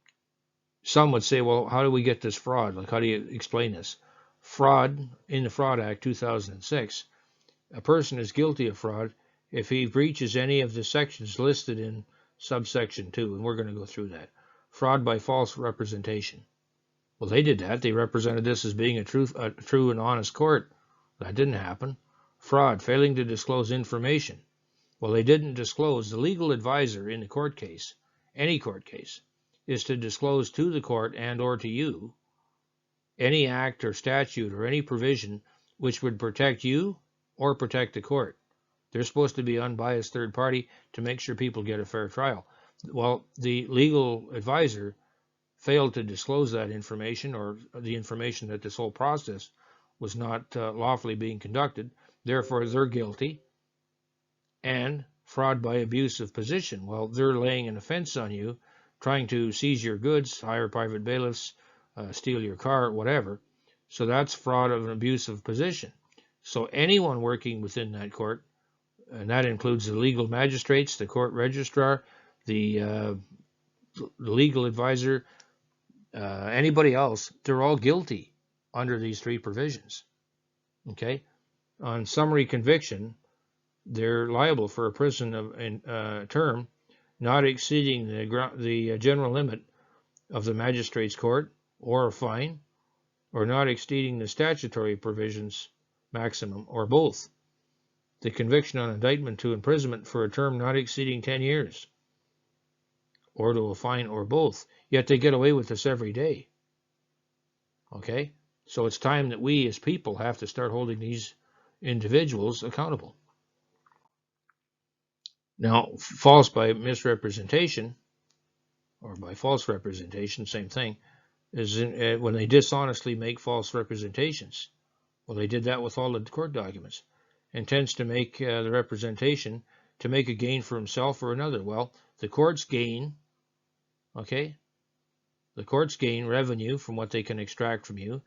some would say, well, how do we get this fraud? Like, how do you explain this? Fraud, in the Fraud Act 2006, a person is guilty of fraud if he breaches any of the sections listed in subsection 2, and we're going to go through that. Fraud by false representation. Well, they did that. They represented this as being a true and honest court. That didn't happen. Fraud, failing to disclose information. Well, they didn't disclose. The legal advisor in the court case, any court case, is to disclose to the court and or to you any act or statute or any provision which would protect you or protect the court. They're supposed to be unbiased third party to make sure people get a fair trial. Well, the legal advisor failed to disclose that information, or the information that this whole process was not lawfully being conducted. Therefore, they're guilty. And fraud by abuse of position. Well, they're laying an offense on you, trying to seize your goods, hire private bailiffs, steal your car, whatever. So that's fraud of an abuse of position. So anyone working within that court, and that includes the legal magistrates, the court registrar, the legal advisor, anybody else, they're all guilty under these three provisions. Okay? On summary conviction, they're liable for a prison term not exceeding the general limit of the Magistrates Court, or a fine, or not exceeding the statutory provisions maximum, or both. The conviction on indictment to imprisonment for a term not exceeding 10 years, or to a fine, or both. Yet they get away with this every day. Okay? So it's time that we as people have to start holding these individuals accountable. Now, false by misrepresentation, or by false representation, same thing, is when they dishonestly make false representations. Well, they did that with all the court documents. Intends to make the representation to make a gain for himself or another. Well, the courts gain, okay? The courts gain revenue from what they can extract from you.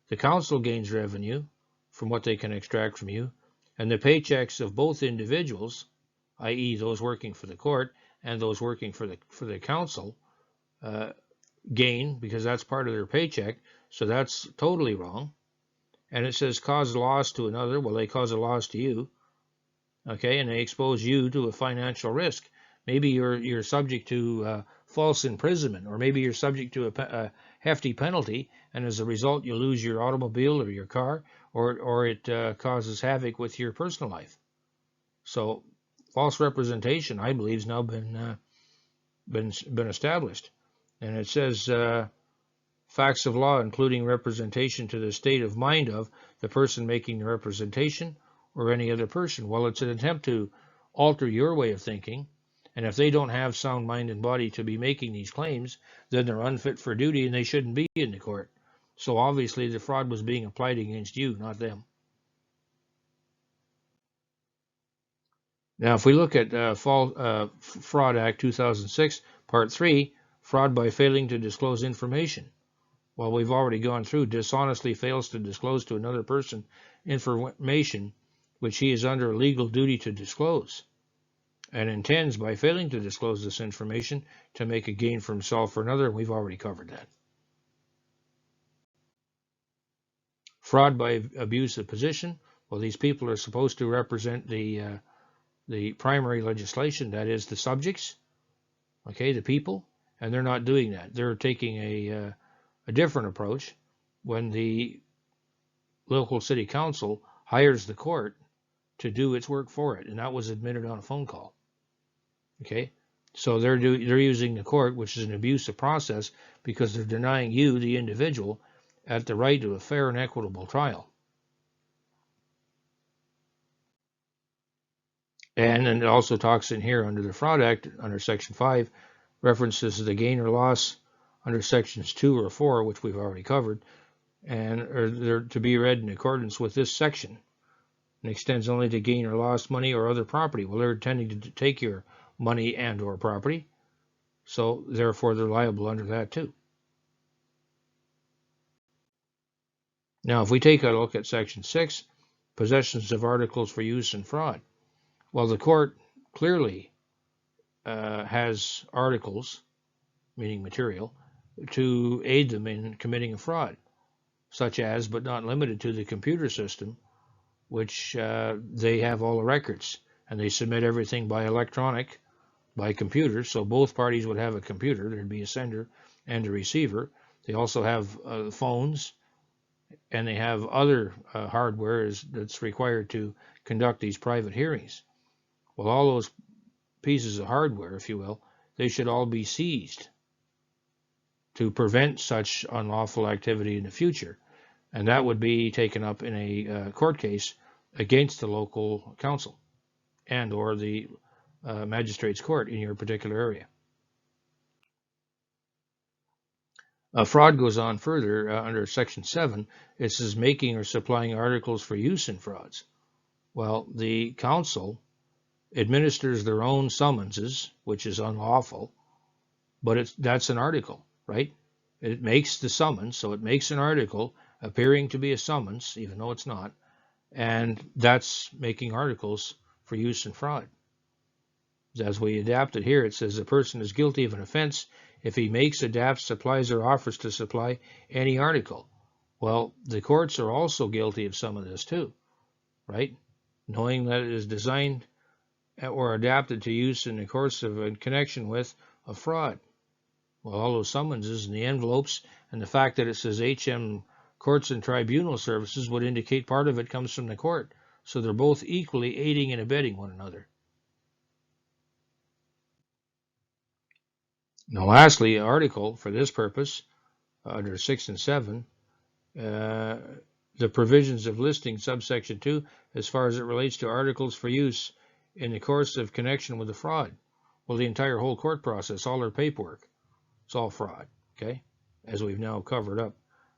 The council gains revenue from what they can extract from you. And the paychecks of both individuals, i.e. those working for the court and those working for the council, gain, because that's part of their paycheck. So that's totally wrong. And it says cause loss to another. Well, they cause a loss to you. Okay, and they expose you to a financial risk. Maybe you're subject to false imprisonment, or maybe you're subject to a hefty penalty, and as a result you lose your automobile or your car, or it causes havoc with your personal life. So false representation, I believe, has now been established. And it says facts of law, including representation to the state of mind of the person making the representation or any other person. Well, it's an attempt to alter your way of thinking, and if they don't have sound mind and body to be making these claims, then they're unfit for duty and they shouldn't be in the court. So obviously the fraud was being applied against you, not them. Now, if we look at Fraud Act 2006, Part 3, fraud by failing to disclose information. Well, we've already gone through dishonestly fails to disclose to another person information which he is under a legal duty to disclose, and intends by failing to disclose this information to make a gain for himself or another. We've already covered that. Fraud by abuse of position. Well, these people are supposed to represent the primary legislation, that is the subjects, okay, the people, and they're not doing that. They're taking a different approach when the local city council hires the court to do its work for it, and that was admitted on a phone call. Okay, so they're using the court, which is an abusive process, because they're denying you, the individual, at the right to a fair and equitable trial. And it also talks in here under the Fraud Act, under Section 5, references the gain or loss under Sections 2 or 4, which we've already covered, and they're to be read in accordance with this section, and extends only to gain or lost money or other property. Well, they're intending to take your money and or property, so therefore they're liable under that too. Now, if we take a look at Section 6, possessions of articles for use in fraud. Well, the court clearly has articles, meaning material, to aid them in committing a fraud, such as, but not limited to, the computer system, which they have all the records, and they submit everything by electronic, by computer, so both parties would have a computer. There'd be a sender and a receiver, They also have phones, and they have other hardware that's required to conduct these private hearings. Well, all those pieces of hardware, if you will, they should all be seized to prevent such unlawful activity in the future. And that would be taken up in a court case against the local council and or the magistrates court in your particular area. Fraud goes on further under Section 7. It says making or supplying articles for use in frauds. Well, the council administers their own summonses, which is unlawful, but that's an article, right? It makes the summons, so it makes an article appearing to be a summons, even though it's not, and that's making articles for use in fraud. As we adapt it here, it says a person is guilty of an offense if he makes, adapts, supplies, or offers to supply any article. Well, the courts are also guilty of some of this too, right? Knowing that it is designed or adapted to use in the course of in connection with a fraud. Well, all those summonses and the envelopes and the fact that it says HM Courts and Tribunal Services would indicate part of it comes from the court. So they're both equally aiding and abetting one another. Now, lastly, article for this purpose, under 6 and 7, the provisions of listing subsection 2 as far as it relates to articles for use in the course of connection with the fraud. Well, the entire whole court process, all their paperwork, it's all fraud, okay? As we've now covered up,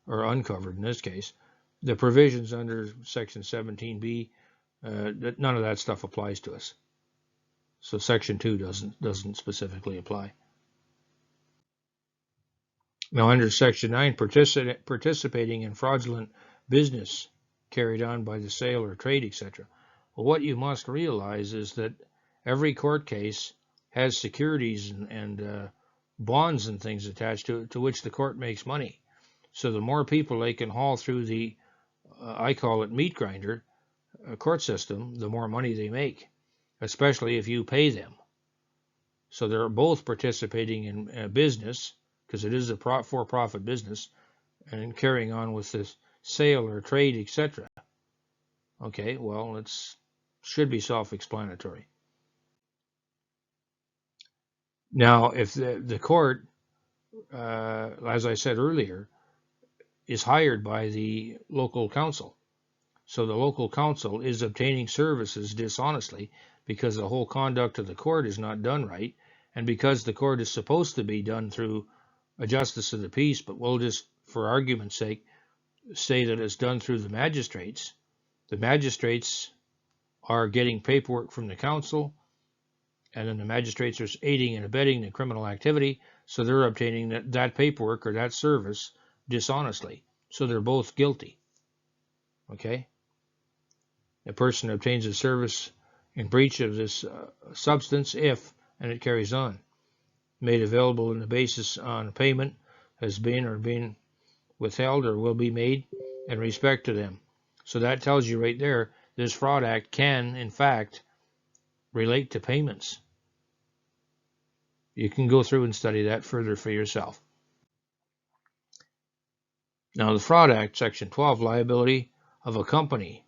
or uncovered in this case. The provisions under section 17b, none of that stuff applies to us. So section 2 doesn't specifically apply. Now under section 9, participating in fraudulent business carried on by the sale or trade, etc. Well, what you must realize is that every court case has securities and bonds and things attached to which the court makes money. So the more people they can haul through the, I call it meat grinder, court system, the more money they make, especially if you pay them. So they're both participating in business, because it is a for-profit business, and carrying on with this sale or trade, etc. Okay, well, it should be self-explanatory. Now, if the court, as I said earlier, is hired by the local council, so the local council is obtaining services dishonestly because the whole conduct of the court is not done right, and because the court is supposed to be done through a justice of the peace, but we'll just, for argument's sake, say that it's done through the magistrates. The magistrates are getting paperwork from the council, and then the magistrates are aiding and abetting the criminal activity, so they're obtaining that paperwork or that service dishonestly. So they're both guilty. Okay? A person obtains a service in breach of this substance if, and it carries on, made available on the basis on payment has been or been withheld or will be made in respect to them. So that tells you right there, this fraud act can, in fact, relate to payments. You can go through and study that further for yourself. Now, the Fraud Act, Section 12, liability of a company,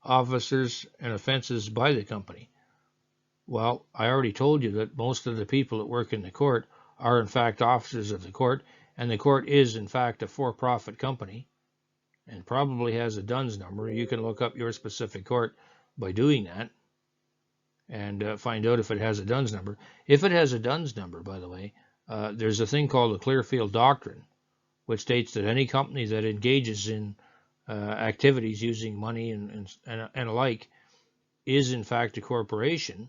officers and offenses by the company. Well, I already told you that most of the people that work in the court are in fact officers of the court, and the court is in fact a for-profit company and probably has a DUNS number. You can look up your specific court by doing that and find out if it has a DUNS number. If it has a DUNS number, by the way, there's a thing called the Clearfield Doctrine, which states that any company that engages in activities using money and alike is in fact a corporation,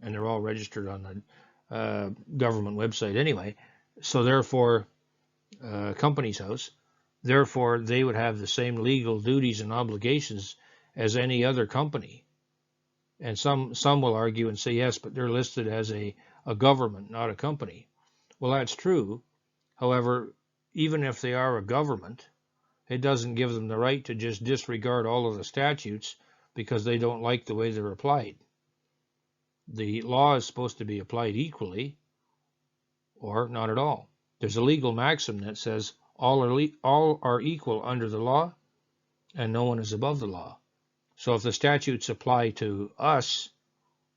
and they're all registered on the government website anyway. So therefore, Companies House, therefore they would have the same legal duties and obligations as any other company. And some will argue and say, yes, but they're listed as a government, not a company. Well, that's true. However, even if they are a government, it doesn't give them the right to just disregard all of the statutes because they don't like the way they're applied. The law is supposed to be applied equally or not at all. There's a legal maxim that says all are equal under the law, and no one is above the law. So if the statutes apply to us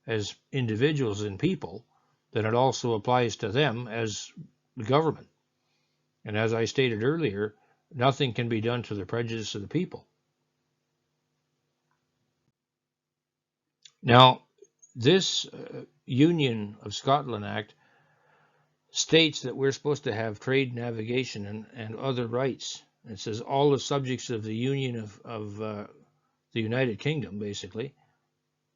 as individuals and people, then it also applies to them as the government. And as I stated earlier, nothing can be done to the prejudice of the people. Now, this Union of Scotland Act states that we're supposed to have trade, navigation, and other rights. It says all the subjects of the Union of the United Kingdom, basically,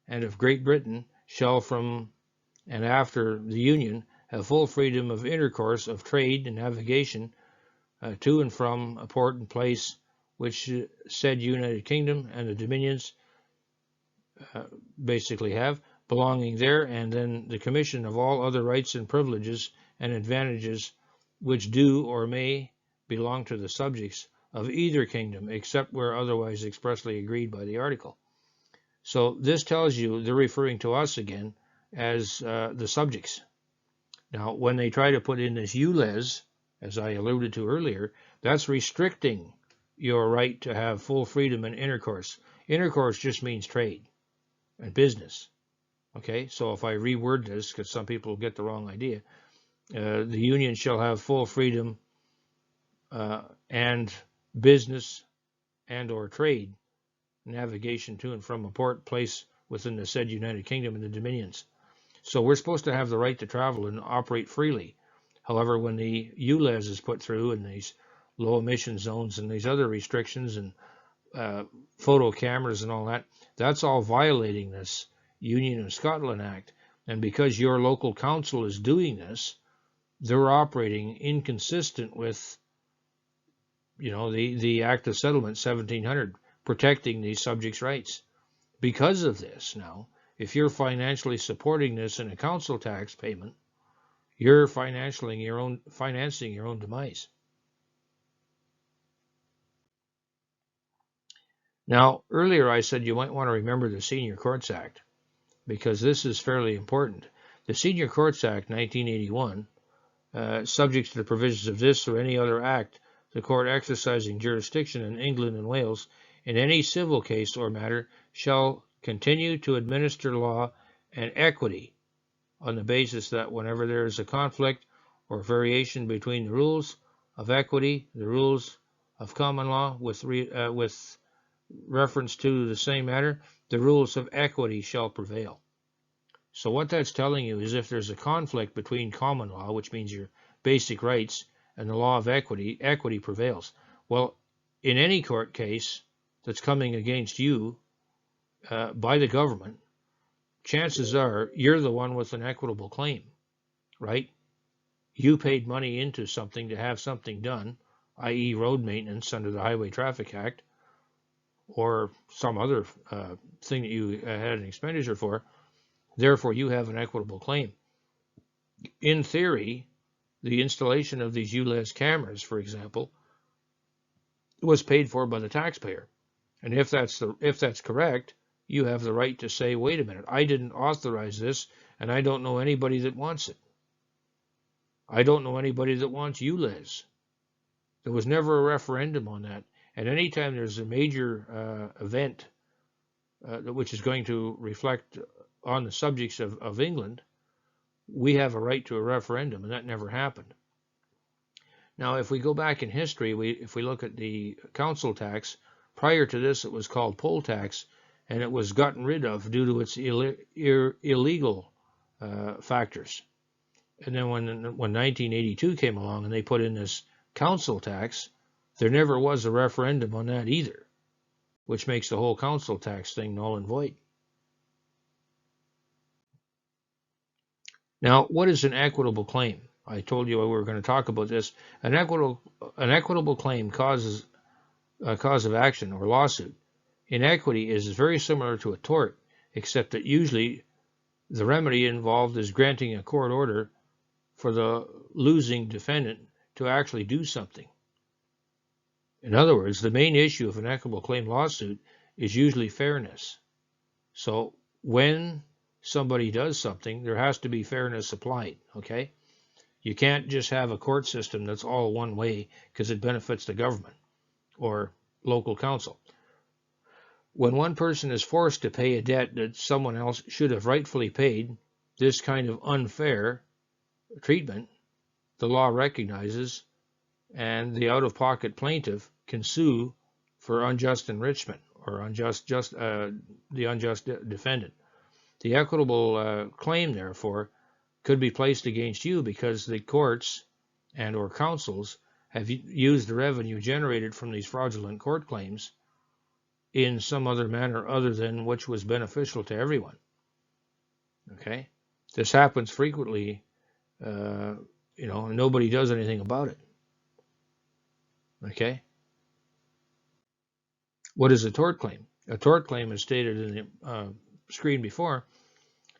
and of Great Britain shall from and after the Union have full freedom of intercourse, of trade and navigation to and from a port and place which said United Kingdom and the dominions basically have belonging there, and then the commission of all other rights and privileges and advantages which do or may belong to the subjects of either kingdom, except where otherwise expressly agreed by the article. So this tells you they're referring to us again as the subjects. Now, when they try to put in this ULEZ, as I alluded to earlier, that's restricting your right to have full freedom and intercourse. Intercourse just means trade and business. Okay, so if I reword this, because some people get the wrong idea, the union shall have full freedom and business and or trade, navigation to and from a port, place within the said United Kingdom and the dominions. So we're supposed to have the right to travel and operate freely. However, when the ULEZ is put through and these low emission zones and these other restrictions and photo cameras and all that, that's all violating this Union of Scotland Act. And because your local council is doing this, they're operating inconsistent with, the Act of Settlement 1700, protecting these subjects' rights. Because of this, now, if you're financially supporting this in a council tax payment, you're financing your own demise. Now, earlier I said you might want to remember the Senior Courts Act, because this is fairly important. The Senior Courts Act, 1981, subject to the provisions of this or any other act, the court exercising jurisdiction in England and Wales in any civil case or matter shall continue to administer law and equity on the basis that whenever there is a conflict or variation between the rules of equity, the rules of common law with reference to the same matter, the rules of equity shall prevail. So what that's telling you is if there's a conflict between common law, which means your basic rights, and the law of equity, equity prevails. Well, in any court case that's coming against you by the government, chances are you're the one with an equitable claim, right? You paid money into something to have something done, i.e. road maintenance under the Highway Traffic Act, or some other thing that you had an expenditure for. Therefore, you have an equitable claim. In theory, the installation of these ULEZ cameras, for example, was paid for by the taxpayer. And if that's correct, you have the right to say, wait a minute, I didn't authorize this, and I don't know anybody that wants it. I don't know anybody that wants ULEZ. There was never a referendum on that. And anytime there's a major event which is going to reflect on the subjects of England, we have a right to a referendum, and that never happened. Now, if we go back in history, if we look at the council tax, prior to this it was called poll tax, and it was gotten rid of due to its illegal factors. And then when 1982 came along and they put in this council tax, there never was a referendum on that either, which makes the whole council tax thing null and void. Now, what is an equitable claim? I told you we were going to talk about this. An equitable claim causes a cause of action or lawsuit. In equity is very similar to a tort, except that usually the remedy involved is granting a court order for the losing defendant to actually do something. In other words, the main issue of an equitable claim lawsuit is usually fairness. So when somebody does something, there has to be fairness applied, okay? You can't just have a court system that's all one way because it benefits the government or local council. When one person is forced to pay a debt that someone else should have rightfully paid, this kind of unfair treatment, the law recognizes, and the out-of-pocket plaintiff can sue for unjust enrichment or the unjust defendant. The equitable claim, therefore, could be placed against you because the courts and or councils have used the revenue generated from these fraudulent court claims in some other manner other than which was beneficial to everyone. Okay? This happens frequently, and nobody does anything about it. Okay? What is a tort claim? A tort claim, as stated in the screen before,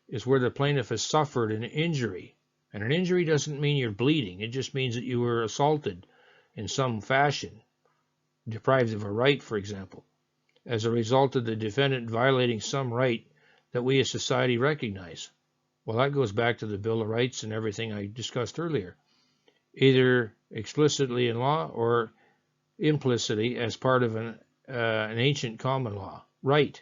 is where the plaintiff has suffered an injury. And an injury doesn't mean you're bleeding. It just means that you were assaulted in some fashion, deprived of a right, for example, as a result of the defendant violating some right that we as society recognize. Well, that goes back to the Bill of Rights and everything I discussed earlier, either explicitly in law or implicitly as part of an ancient common law right,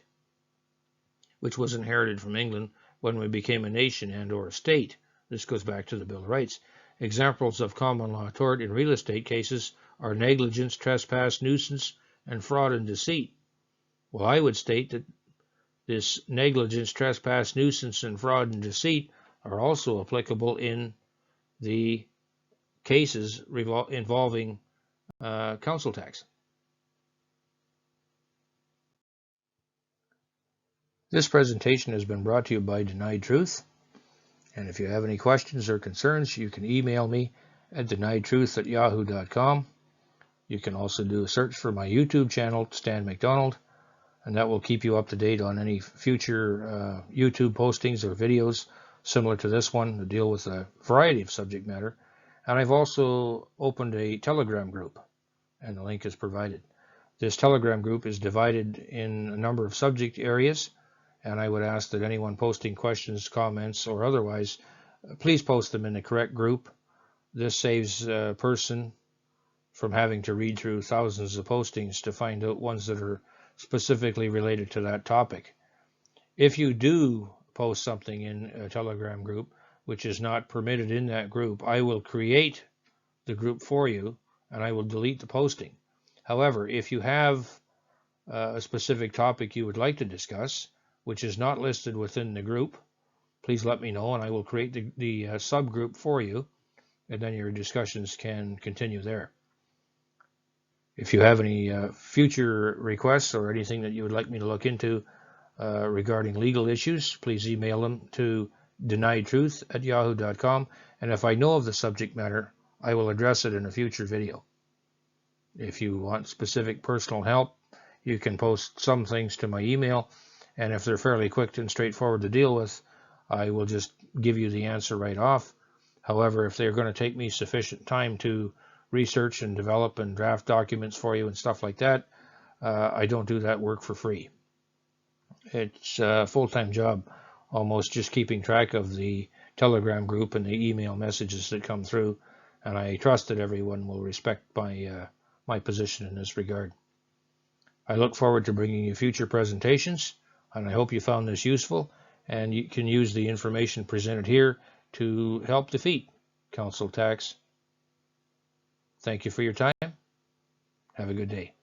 which was inherited from England when we became a nation and or a state. This goes back to the Bill of Rights. Examples of common law tort in real estate cases are negligence, trespass, nuisance, and fraud and deceit. Well, I would state that this negligence, trespass, nuisance, and fraud and deceit are also applicable in the cases involving council tax. This presentation has been brought to you by Denied Truth. And if you have any questions or concerns, you can email me at deniedtruth@yahoo.com. You can also do a search for my YouTube channel, Stan McDonald, and that will keep you up to date on any future YouTube postings or videos similar to this one that deal with a variety of subject matter. And I've also opened a Telegram group, and the link is provided. This Telegram group is divided in a number of subject areas, and I would ask that anyone posting questions, comments, or otherwise, please post them in the correct group. This saves a person from having to read through thousands of postings to find out ones that are specifically related to that topic. If you do post something in a Telegram group which is not permitted in that group, I will create the group for you and I will delete the posting. However, if you have a specific topic you would like to discuss, which is not listed within the group, please let me know and I will create the subgroup for you, and then your discussions can continue there. If you have any future requests or anything that you would like me to look into regarding legal issues, please email them to deniedtruth@yahoo.com, and if I know of the subject matter, I will address it in a future video. If you want specific personal help, you can post some things to my email, and if they're fairly quick and straightforward to deal with, I will just give you the answer right off. However, if they're going to take me sufficient time to research and develop and draft documents for you and stuff like that, I don't do that work for free. It's a full-time job, almost just keeping track of the Telegram group and the email messages that come through, and I trust that everyone will respect my position in this regard. I look forward to bringing you future presentations, and I hope you found this useful, and you can use the information presented here to help defeat council tax. Thank you for your time. Have a good day.